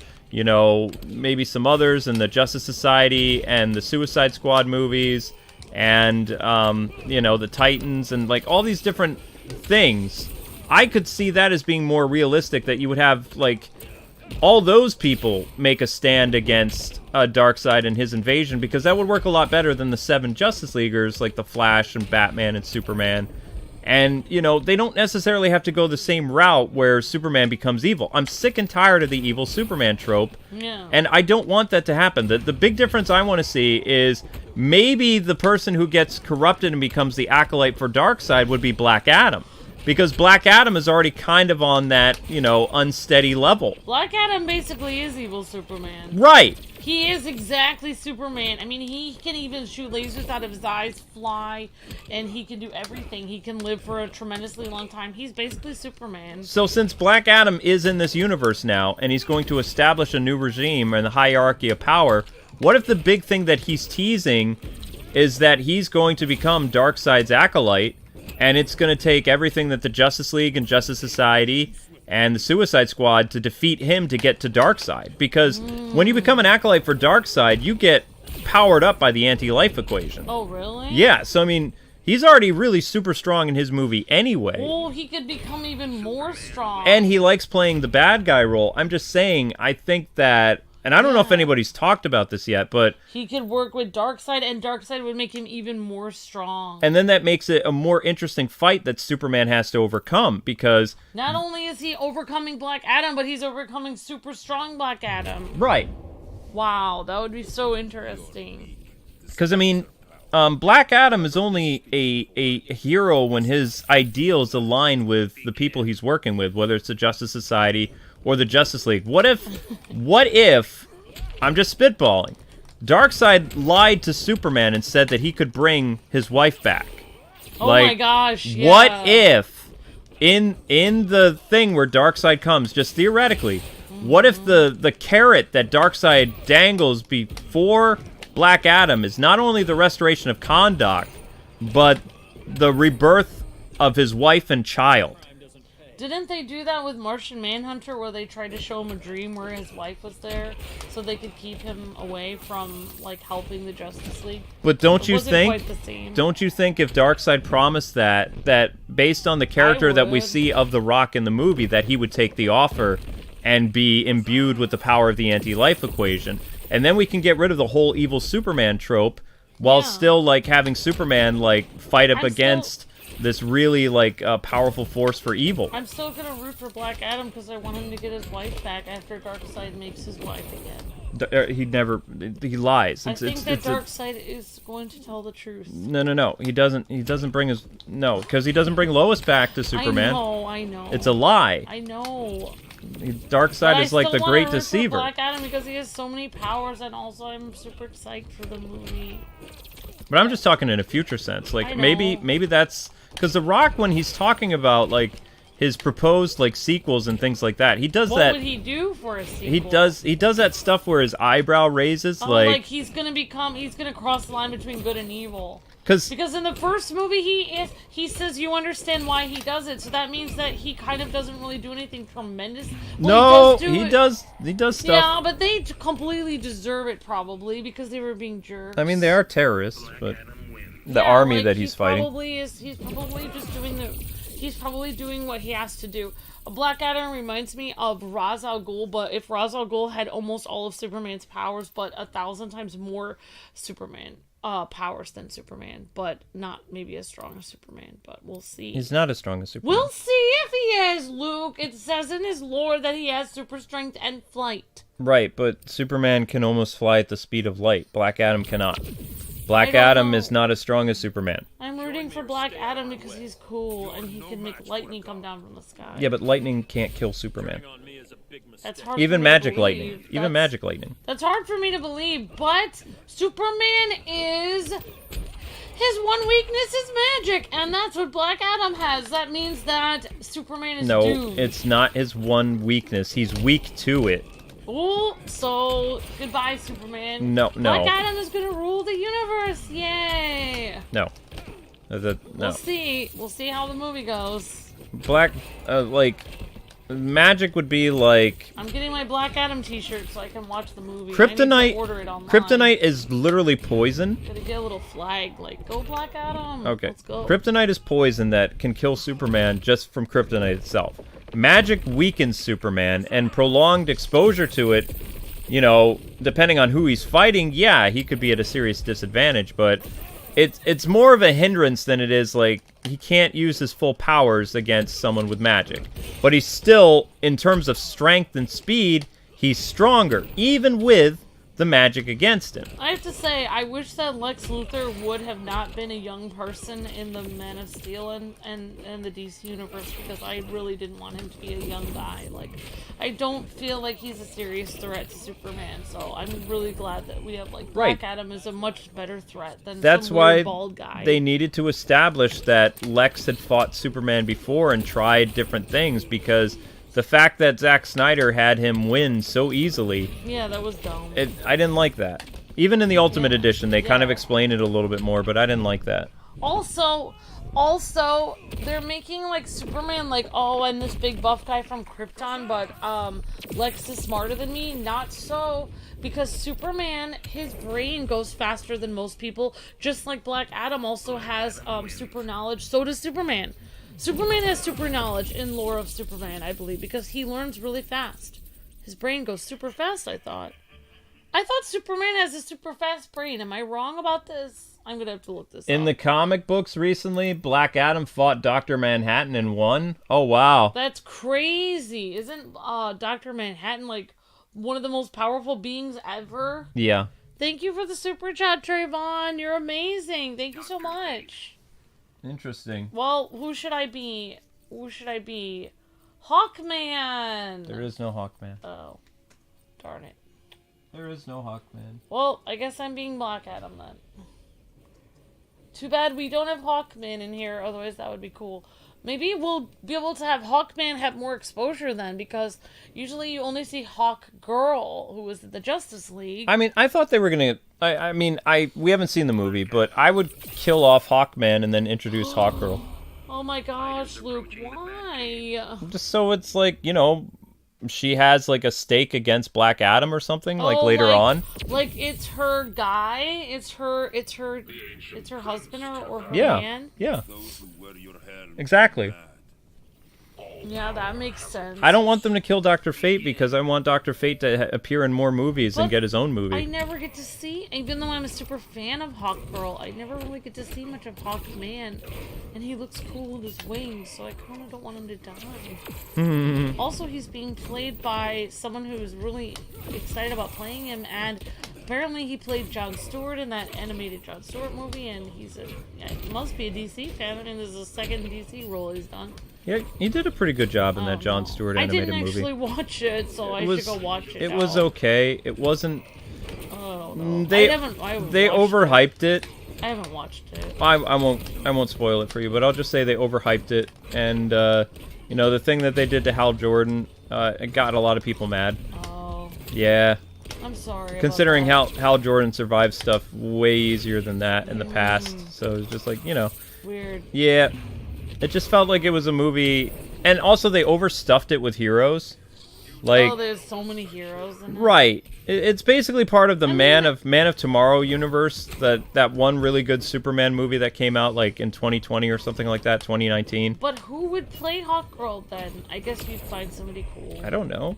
maybe some others in the Justice Society and the Suicide Squad movies and, the Titans and, like, all these different things. I could see that as being more realistic, that you would have, like, all those people make a stand against Darkseid and his invasion, because that would work a lot better than the 7 Justice Leaguers, like the Flash and Batman and Superman. And, they don't necessarily have to go the same route where Superman becomes evil. I'm sick and tired of the evil Superman trope. Yeah. And I don't want that to happen. The big difference I want to see is maybe the person who gets corrupted and becomes the acolyte for Darkseid would be Black Adam. Because Black Adam is already kind of on that, unsteady level. Black Adam basically is evil Superman. Right. He is exactly Superman. I mean, he can even shoot lasers out of his eyes, fly, and he can do everything. He can live for a tremendously long time. He's basically Superman. So since Black Adam is in this universe now, and he's going to establish a new regime and the hierarchy of power, what if the big thing that he's teasing is that he's going to become Darkseid's acolyte, and it's going to take everything that the Justice League and Justice Society and the Suicide Squad to defeat him to get to Darkseid? Because when you become an acolyte for Darkseid, you get powered up by the anti-life equation. Oh, really? Yeah, so I mean, he's already really super strong in his movie anyway. Oh, he could become even more strong. And he likes playing the bad guy role. I'm just saying, I think that, and I don't know if anybody's talked about this yet, but he could work with Darkseid, and Darkseid would make him even more strong. And then that makes it a more interesting fight that Superman has to overcome, because not only is he overcoming Black Adam, but he's overcoming super strong Black Adam. Right. Wow, that would be so interesting. Because, I mean, Black Adam is only a hero when his ideals align with the people he's working with, whether it's the Justice Society or the Justice League. What if, I'm just spitballing, Darkseid lied to Superman and said that he could bring his wife back? Oh my gosh, yeah. What if, in the thing where Darkseid comes, just theoretically, what if the carrot that Darkseid dangles before Black Adam is not only the restoration of Kahndaq, but the rebirth of his wife and child? Didn't they do that with Martian Manhunter, where they tried to show him a dream where his wife was there, so they could keep him away from, like, helping the Justice League? But don't you think? Quite the same. Don't you think if Darkseid promised that based on the character that we see of the Rock in the movie, that he would take the offer and be imbued with the power of the anti-life equation, and then we can get rid of the whole evil Superman trope, while still, like, having Superman, like, fight up against this really, like, powerful force for evil. I'm still gonna root for Black Adam because I want him to get his wife back after Darkseid makes his wife again. He lies. I think that Darkseid is going to tell the truth. No. He doesn't bring his... No, because he doesn't bring Lois back to Superman. I know. It's a lie. I know. Darkseid is like the great deceiver. Black Adam because he has so many powers, and also I'm super psyched for the movie. But I'm just talking in a future sense. Like, maybe that's... Because The Rock, when he's talking about, like, his proposed, like, sequels and things like that, he does that... What would he do for a sequel? He does that stuff where his eyebrow raises, like he's gonna cross the line between good and evil. Because in the first movie, he says you understand why he does it, so that means that he kind of doesn't really do anything tremendous. Well, he does stuff. Yeah, but they completely deserve it, probably, because they were being jerks. I mean, they are terrorists, but... The army that he's fighting. He's probably doing what he has to do. Black Adam reminds me of Ra's al Ghul, but if Ra's al Ghul had almost all of Superman's powers, but 1,000 times more Superman. powers than Superman, but not maybe as strong as Superman, but we'll see. He's not as strong as Superman. We'll see if he is, Luke. It says in his lore that he has super strength and flight. Right, but Superman can almost fly at the speed of light. Black Adam cannot. Black I don't Adam know. is not as strong as Superman. I'm rooting for Black Adam because he's cool and he can make lightning come down from the sky. Yeah, but lightning can't kill Superman. Turning on me is a big mistake. That's hard Even for me to magic believe. lightning. Even magic lightning. That's hard for me to believe, but Superman is... His one weakness is magic, and that's what Black Adam has. That means that Superman is No, doomed. it's not his one weakness. He's weak to it. Oh, so goodbye, Superman. No. Black Adam is gonna rule the universe. Yay! No. No. We'll see. We'll see how the movie goes. Magic would be like... I'm getting my Black Adam t-shirt so I can watch the movie. I Kryptonite. need to order it online. Kryptonite is literally poison. Gotta get a little flag, like, go Black Adam. Okay. Let's go. Kryptonite is poison that can kill Superman just from kryptonite itself. Magic weakens Superman, and prolonged exposure to it, you know, depending on who he's fighting, yeah, he could be at a serious disadvantage, but it's more of a hindrance than it is, like, he can't use his full powers against someone with magic. But he's still, in terms of strength and speed, he's stronger, even with the magic against him. I have to say, I wish that Lex Luthor would have not been a young person in the Man of Steel and the DC universe, because I really didn't want him to be a young guy. Like, I don't feel like he's a serious threat to Superman, so I'm really glad that we have, like, Black Adam is a much better threat than That's some why weird bald guy. they needed to establish that Lex had fought Superman before and tried different things, because the fact that Zack Snyder had him win so easily... Yeah, that was dumb. I didn't like that. Even in the Ultimate Yeah. Edition, they kind of Yeah. explained it a little bit more, but I didn't like that. Also, they're making, like, Superman, like, oh, and this big buff guy from Krypton, but, Lex is smarter than me. Not so, because Superman, his brain goes faster than most people, just like Black Adam also has, super knowledge. So does Superman. Superman has super knowledge in lore of Superman, I believe, because he learns really fast. His brain goes super fast, I thought. I thought Superman has a super fast brain. Am I wrong about this? I'm gonna have to look this up. In the comic books recently, Black Adam fought Dr. Manhattan and won. Oh, wow. That's crazy. Isn't Dr. Manhattan, like, one of the most powerful beings ever? Yeah. Thank you for the super chat, Trayvon. You're amazing. Thank you so much. Interesting. Well, who should I be? Hawkman! There is no Hawkman. Oh. Darn it. There is no Hawkman. Well, I guess I'm being Black Adam then. Too bad we don't have Hawkman in here, otherwise that would be cool. Maybe we'll be able to have Hawkman have more exposure then, because usually you only see Hawk Girl, who was in the Justice League. I mean, I thought they were gonna... we haven't seen the movie, but I would kill off Hawkman and then introduce Hawkgirl. Oh my gosh, Luke, why? Just so it's like, you know, she has like a stake against Black Adam or something, like later on. Like it's her guy, it's her husband or her Yeah, man. yeah. Exactly. Yeah, that makes sense. I don't want them to kill Dr. Fate because I want Dr. Fate to appear in more movies and But get his own movie. I never get to see, even though I'm a super fan of Hawkgirl, I never really get to see much of Hawkman. And he looks cool with his wings, so I kind of don't want him to die. Also, he's being played by someone who's really excited about playing him, and apparently he played Jon Stewart in that animated Jon Stewart movie, and he must be a DC fan. I mean, this is the second DC role he's done. Yeah, he did a pretty good job in that Jon Stewart animated movie. I didn't actually watch it, so I should go watch it. It was okay. It wasn't... I don't know. They overhyped it. I haven't watched it. I won't spoil it for you, but I'll just say they overhyped it, and you know, the thing that they did to Hal Jordan, it got a lot of people mad. Oh. Yeah. I'm sorry. Considering Hal Jordan survived stuff way easier than that in the past, so it's just like, you know. Weird. Yeah. It just felt like it was a movie, and also they overstuffed it with heroes. Like, there's so many heroes in it. Right. It's basically part of the Man of Tomorrow universe, that one really good Superman movie that came out like in 2020 or something like that, 2019. But who would play Hawkgirl then? I guess you'd find somebody cool. I don't know.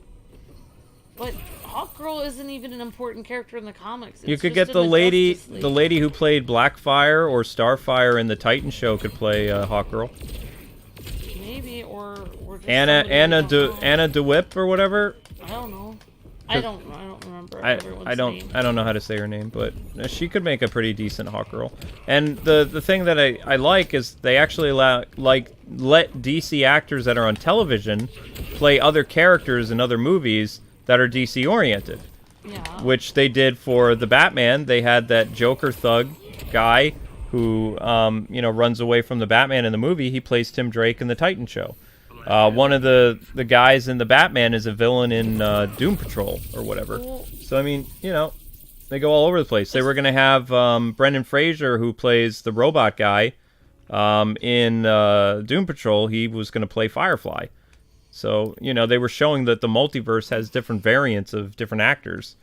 But Hawkgirl isn't even an important character in the comics. You It's could just get the in lady, Justice League. the lady who played Blackfire or Starfire in the Titan show could play Hawkgirl. Maybe, or just Anna somebody we don't know. DeWitt or whatever. I don't know. I don't remember I everyone's don't name. I don't know how to say her name, but she could make a pretty decent Hawkgirl. And the thing that I like is they actually let DC actors that are on television play other characters in other movies that are DC oriented. Yeah. Which they did for the Batman. They had that Joker thug guy who runs away from the Batman in the movie. He plays Tim Drake in the Titan show. One of the guys in the Batman is a villain in Doom Patrol or whatever. So, I mean, they go all over the place. They were going to have Brendan Fraser, who plays the robot guy in Doom Patrol. He was going to play Firefly. So, they were showing that the multiverse has different variants of different actors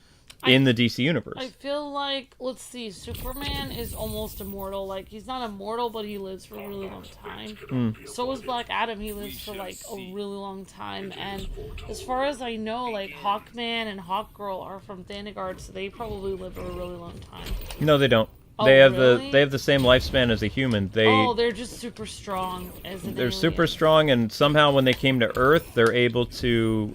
in the DC universe. I feel like, let's see, Superman is almost immortal. Like, he's not immortal, but he lives for a really long time. So is BlackAdam. He lives for, like, a really long time. And as far as I know, like, Hawkman and Hawkgirl are from Thanagar, so they probably live for a really long time. No, they don't. Oh, they have really? they have the same lifespan as a human. They're just super strong as an They're alien. super strong, and somehow when they came to Earth, they're able to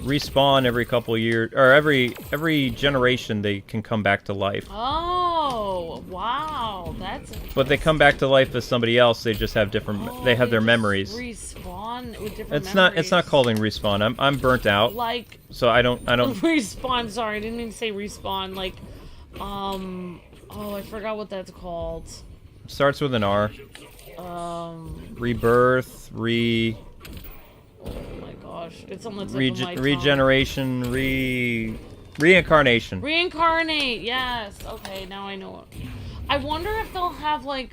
respawn every couple years, or every generation. They can come back to life. Oh, wow, that's But they come back to life as somebody else. They just have different. They have their memories. Respawn with different It's memories. not calling respawn. I'm burnt out. Like So I don't. respawn. Sorry, I didn't mean to say respawn. Like, oh, I forgot what that's called. Starts with an R. Rebirth. Oh my gosh, it's on the tip of my tongue. Regeneration. Reincarnation. Reincarnate. Yes. Okay, now I know it. I wonder if they'll have I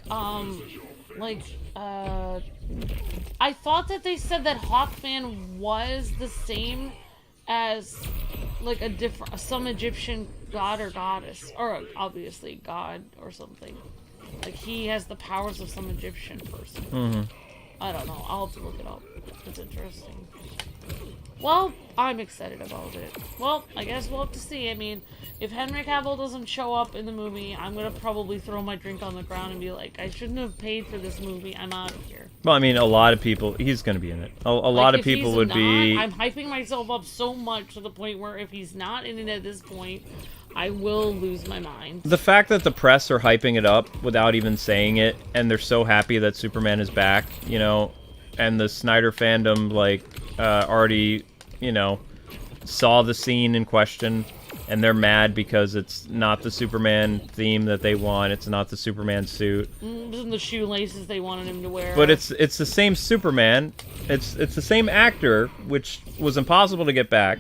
thought that they said that Hawkman was the same as like some Egyptian god or goddess, or obviously god or something. Like he has the powers of some Egyptian person. I don't know. I'll have to look it up. It's interesting. Well, I'm excited about it. Well, I guess we'll have to see. I mean, if Henry Cavill doesn't show up in the movie, I'm gonna probably throw my drink on the ground and be like, I shouldn't have paid for this movie. I'm out of here. Well, I mean, a lot of people. He's going to be in it. A lot of people would be. I'm hyping myself up so much to the point where if he's not in it at this point, I will lose my mind. The fact that the press are hyping it up without even saying it, and they're so happy that Superman is back, and the Snyder fandom, already, saw the scene in question, and they're mad because it's not the Superman theme that they want. It's not the Superman suit. The shoelaces they wanted him to wear. But it's the same Superman. It's the same actor, which was impossible to get back.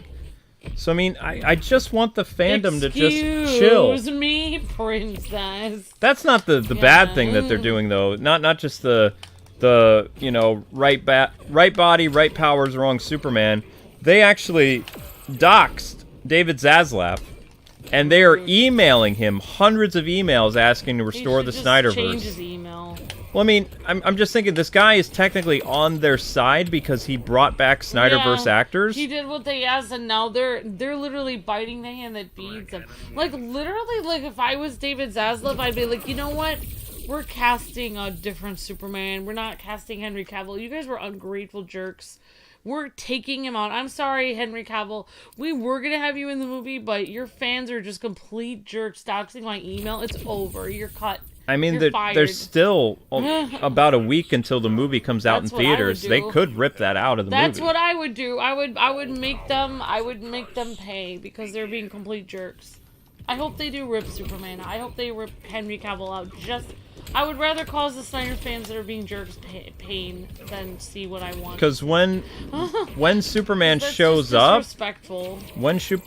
So, I mean, I just want the fandom to just chill. Excuse me, princess. That's not the bad thing that they're doing, though. Not just the right body, right powers, wrong Superman. They actually doxed David Zaslav, and they are emailing him hundreds of emails asking to restore the Snyderverse. Change his email. Well, I mean, I'm just thinking this guy is technically on their side because he brought back Snyderverse actors. He did what they asked, and now they're literally biting the hand that feeds them. Like, literally, like, if I was David Zaslav, I'd be like, you know what? We're casting a different Superman. We're not casting Henry Cavill. You guys were ungrateful jerks. We're taking him out. I'm sorry, Henry Cavill. We were going to have you in the movie, but your fans are just complete jerks doxing my email. It's over. You're cut. I mean, You're fired. there's still about a week until the movie comes out in theaters. They could rip that out of the movie. That's what I would do. I would make them pay because they're being complete jerks. I hope they do rip Superman. I hope they rip Henry Cavill out. I would rather cause the Snyder fans that are being jerks pain than see what I want. Because when Superman shows disrespectful.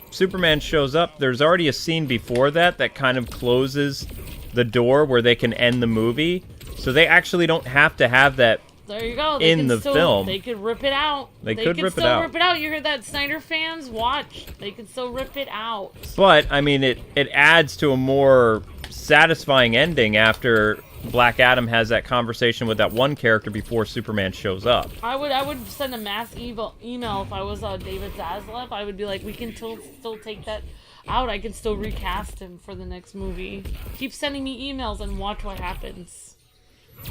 Superman shows up, there's already a scene before that kind of closes the door where they can end the movie. So they actually don't have to have that. There you go. Film. They could rip it out. They could rip it out. Rip it out. You hear that, Snyder fans? Watch. They can still rip it out. But I mean, it adds to a more satisfying ending after BlackAdam has that conversation with that one character before Superman shows up. I would send a mass email if I was David Zaslav. I would be like, we can still take that out. I can still recast him for the next movie. Keep sending me emails and watch what happens.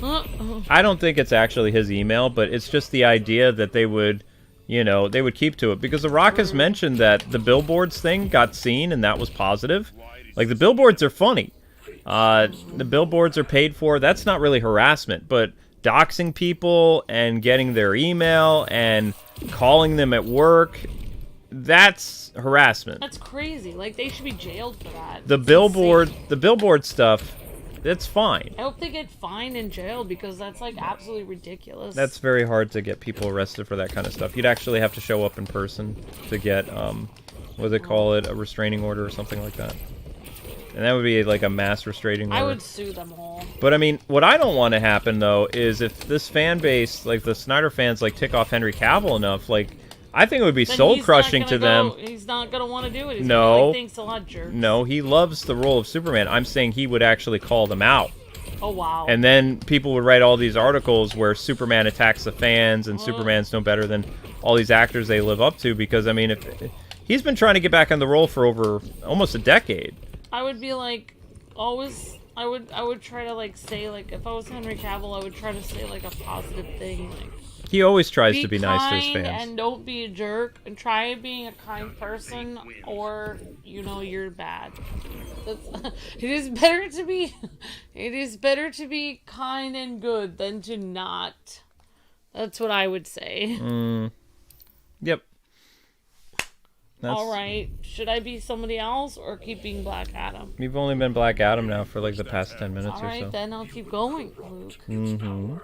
I don't think it's actually his email, but it's just the idea that they would, you know, they would keep to it. Because The Rock has mentioned that the billboards thing got seen, and that was positive. Like, the billboards are funny. The billboards are paid for. That's not really harassment, but doxing people and getting their email and calling them at work, that's harassment. That's crazy. Like, they should be jailed for that. The billboard stuff, that's fine. I hope they get fined and jailed because that's like absolutely ridiculous. That's very hard to get people arrested for that kind of stuff. You'd actually have to show up in person to get, what do they call it, a restraining order or something like that. And that would be like a mass restraining order. I would sue them all. But I mean, what I don't want to happen though is if this fan base, like the Snyder fans, like tick off Henry Cavill enough, like I think it would be soul crushing to them. He's not gonna want to do it. He's no, gonna be like, thanks a lot, jerks. No, he loves the role of Superman. I'm saying he would actually call them out. Oh wow! And then people would write all these articles where Superman attacks the fans and Superman's no better than all these actors they live up to. Because I mean, if he's been trying to get back on the role for over almost a decade. I would be like, always. I would try to like say like if I was Henry Cavill, I would try to say like a positive thing. Like he always tries to be nice to his fans. And don't be a jerk. And try being a kind person, or you know you're bad. It is better to be. It is better to be kind and good than to not. That's what I would say. Yep. All right. Should I be somebody else or keep being BlackAdam? You've only been BlackAdam now for like the past 10 minutes or so. All right, then I'll keep going, Luke.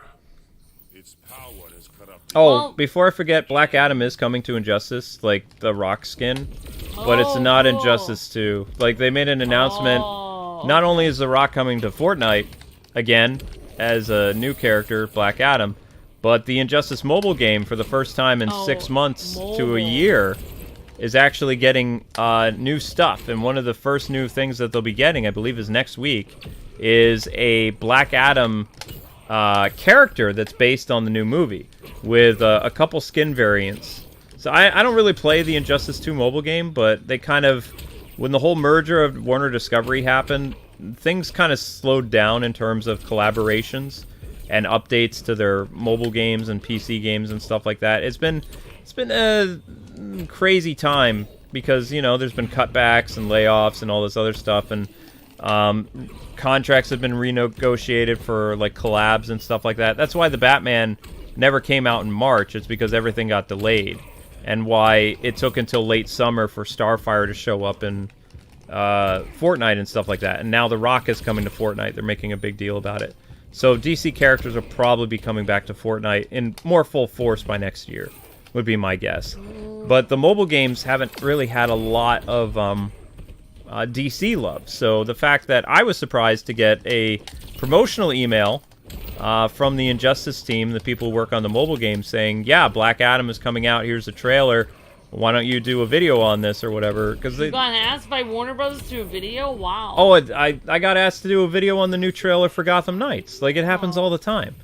Oh, before I forget, BlackAdam is coming to Injustice, like the Rock skin, but it's not Injustice 2. Like they made an announcement. Not only is the Rock coming to Fortnite again as a new character, BlackAdam, but the Injustice mobile game for the first time in 6 months to a year is actually getting new stuff. And one of the first new things that they'll be getting, I believe, is next week, is a BlackAdam character that's based on the new movie with a couple skin variants. So I don't really play the Injustice 2 mobile game, but they kind of, when the whole merger of Warner Discovery happened, things kind of slowed down in terms of collaborations and updates to their mobile games and PC games and stuff like that. It's been a crazy time because, you know, there's been cutbacks and layoffs and all this other stuff, and contracts have been renegotiated for like collabs and stuff like that. That's why the Batman never came out in March. It's because everything got delayed, and why it took until late summer for Starfire to show up in Fortnite and stuff like that. And now The Rock is coming to Fortnite. They're making a big deal about it. So DC characters will probably be coming back to Fortnite in more full force by next year, would be my guess. But the mobile games haven't really had a lot of DC love. So the fact that I was surprised to get a promotional email from the Injustice team, the people who work on the mobile game, saying, yeah, BlackAdam is coming out, here's a trailer, why don't you do a video on this or whatever? Because you got asked by Warner Brothers to do a video? Wow. Oh, I got asked to do a video on the new trailer for Gotham Knights. Like, it happens all the time.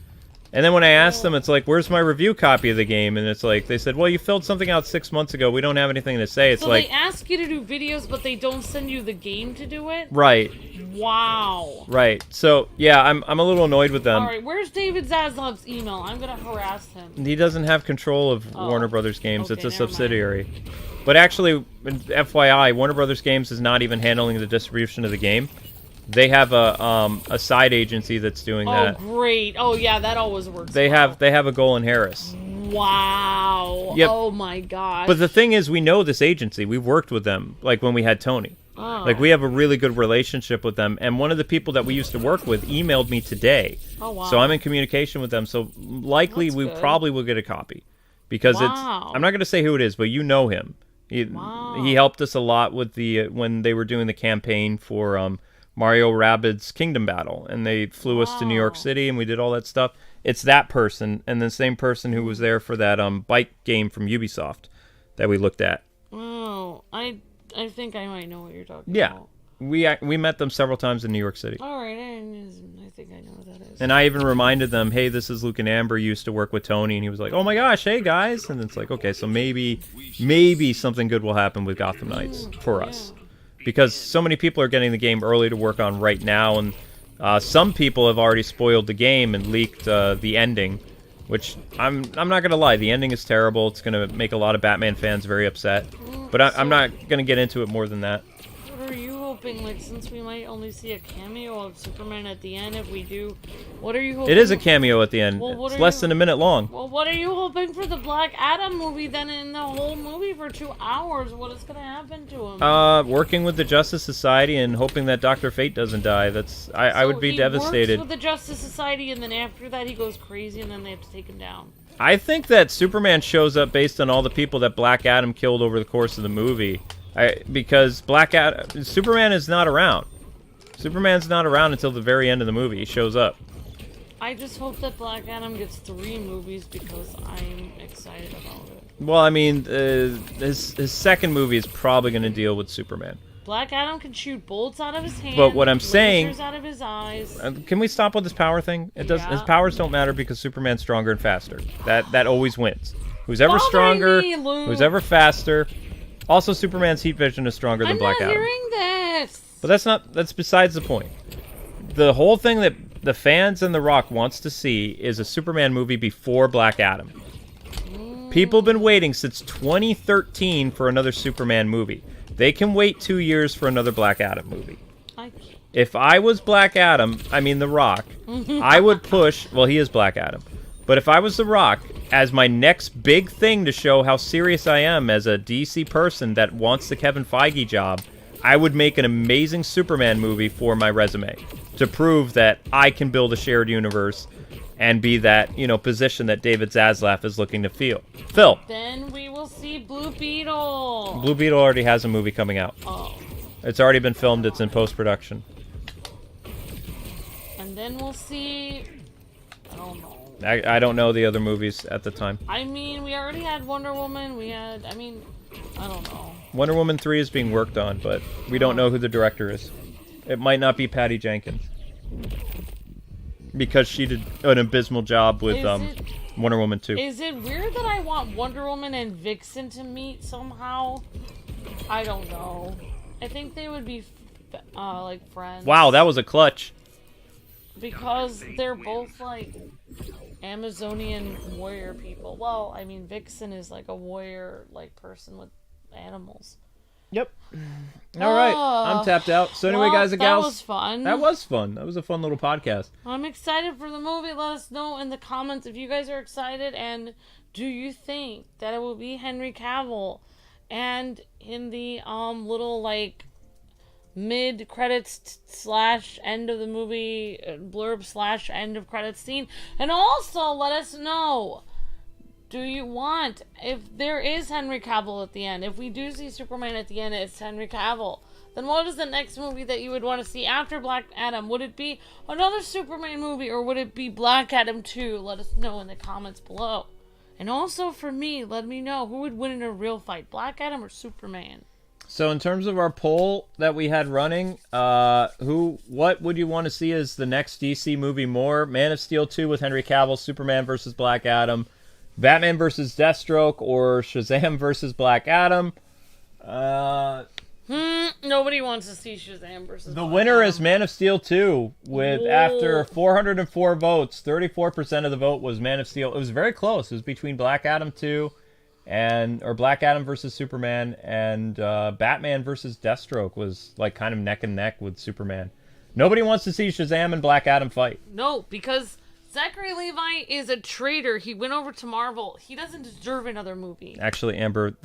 And then when I asked them, it's like, where's my review copy of the game? And it's like, they said, well, you filled something out 6 months ago. We don't have anything to say. It's so like, they ask you to do videos, but they don't send you the game to do it? Right. Wow. Right. So, yeah, I'm a little annoyed with them. All right, where's David Zaslav's email? I'm going to harass him. He doesn't have control of Warner Brothers Games. Okay, it's a subsidiary. But actually, FYI, Warner Brothers Games is not even handling the distribution of the game. They have a side agency that's doing that. Oh, great. Oh, yeah, that always works. They have a Golan Harris. Wow. Yep. Oh, my gosh. But the thing is, we know this agency. We've worked with them, like when we had Tony. Oh. Like, we have a really good relationship with them. And one of the people that we used to work with emailed me today. Oh, wow. So I'm in communication with them. So likely we probably will get a copy. Because I'm not going to say who it is, but you know him. He helped us a lot with when they were doing the campaign for Mario Rabbids Kingdom Battle, and they flew us to New York City, and we did all that stuff. It's that person, and the same person who was there for that bike game from Ubisoft that we looked at. Oh, I think I might know what you're talking yeah. about. We met them several times in New York City. All right, I think I know what that is. And I even reminded them, hey, this is Luke and Amber, used to work with Tony, and he was like, oh my gosh, hey guys, and it's like, okay, so maybe something good will happen with Gotham Knights for us. Because so many people are getting the game early to work on right now, and some people have already spoiled the game and leaked the ending, which I'm not gonna lie, the ending is terrible. It's gonna make a lot of Batman fans very upset, but I'm not gonna get into it more than that. What are you hoping? Like, since we might only see a cameo of Superman at the end, if we do, what are you hoping? It is a cameo at the end. Well, it's less than a minute long. Well, what are you hoping for the BlackAdam movie then? In the whole movie for 2 hours, what is gonna happen to him? Working with the Justice Society and hoping that Dr. Fate doesn't die. I would be devastated. He works with the Justice Society, and then after that he goes crazy, and then they have to take him down. I think that Superman shows up based on all the people that BlackAdam killed over the course of the movie. Because Superman is not around. Superman's not around until the very end of the movie. He shows up. I just hope that BlackAdam gets 3 movies because I'm excited about it. Well, I mean, his second movie is probably going to deal with Superman. BlackAdam can shoot bolts out of his hands. But what I'm saying, lasers out of his eyes. Can we stop with this power thing? His powers don't matter because Superman's stronger and faster. That always wins. Who's ever stronger, who's ever faster. Also, Superman's heat vision is stronger than BlackAdam. I'm not hearing this. But that's besides the point. The whole thing that the fans and The Rock wants to see is a Superman movie before BlackAdam. People have been waiting since 2013 for another Superman movie. They can wait 2 years for another BlackAdam movie. If I was The Rock, I would push... Well, he is BlackAdam. But if I was The Rock, as my next big thing to show how serious I am as a DC person that wants the Kevin Feige job, I would make an amazing Superman movie for my resume to prove that I can build a shared universe and be that, position that David Zaslav is looking to fill. Then we will see Blue Beetle. Blue Beetle already has a movie coming out. Oh. It's already been filmed. It's in post-production. And then we'll see... I don't know. I don't know the other movies at the time. I mean, we already had Wonder Woman. I don't know. Wonder Woman 3 is being worked on, but we don't know who the director is. It might not be Patty Jenkins. Because she did an abysmal job with Wonder Woman 2. Is it weird that I want Wonder Woman and Vixen to meet somehow? I don't know. I think they would be, like, friends. Wow, that was a clutch. Because they're both, like, Amazonian warrior people. Well, I mean, Vixen is, like, a warrior, like, person with animals. Yep. All right, I'm tapped out. So anyway, guys and gals, that was fun. That was fun. That was a fun little podcast. I'm excited for the movie. Let us know in the comments if you guys are excited, and do you think that it will be Henry Cavill? And in the little like mid credits / end of the movie blurb / end of credits scene, and also let us know. Do you want, if there is Henry Cavill at the end, if we do see Superman at the end, it's Henry Cavill, then what is the next movie that you would want to see after BlackAdam? Would it be another Superman movie, or would it be BlackAdam 2? Let us know in the comments below. And also for me, let me know who would win in a real fight, BlackAdam or Superman? So in terms of our poll that we had running, what would you want to see as the next DC movie more? Man of Steel 2 with Henry Cavill, Superman versus BlackAdam, Batman versus Deathstroke, or Shazam versus BlackAdam. Nobody wants to see Shazam versus The winner is Man of Steel 2, with after 404 votes, 34% of the vote was Man of Steel. It was very close. It was between BlackAdam 2 or BlackAdam versus Superman, and Batman versus Deathstroke was like kind of neck and neck with Superman. Nobody wants to see Shazam and BlackAdam fight. No, because Zachary Levi is a traitor. He went over to Marvel. He doesn't deserve another movie. Actually, Amber,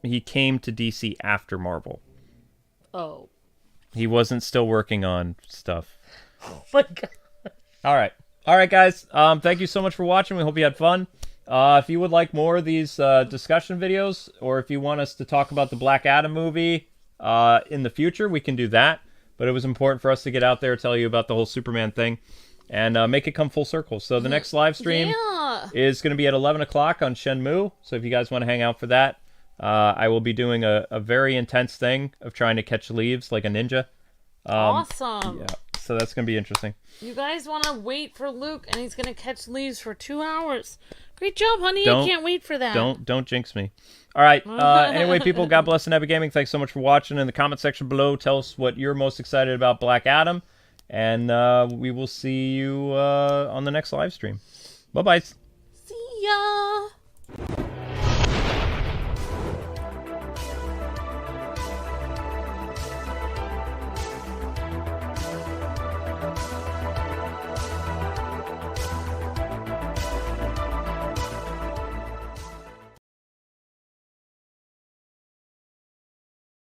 he came to DC after Marvel. Oh. He wasn't still working on stuff. Oh my god. All right, guys. Thank you so much for watching. We hope you had fun. If you would like more of these discussion videos, or if you want us to talk about the BlackAdam movie in the future, we can do that. But it was important for us to get out there, tell you about the whole Superman thing, and make it come full circle. So the next live stream is going to be at 11 o'clock on Shenmue. So if you guys want to hang out for that, I will be doing a very intense thing of trying to catch leaves like a ninja. Awesome. Yeah, so that's going to be interesting. You guys want to wait for Luke, and he's going to catch leaves for 2 hours. Great job, honey. I can't wait for that. Don't jinx me. All right. Anyway, people, God bless and Epic Gaming. Thanks so much for watching. In the comment section below, tell us what you're most excited about BlackAdam. And we will see you on the next live stream. Bye-bye. See ya.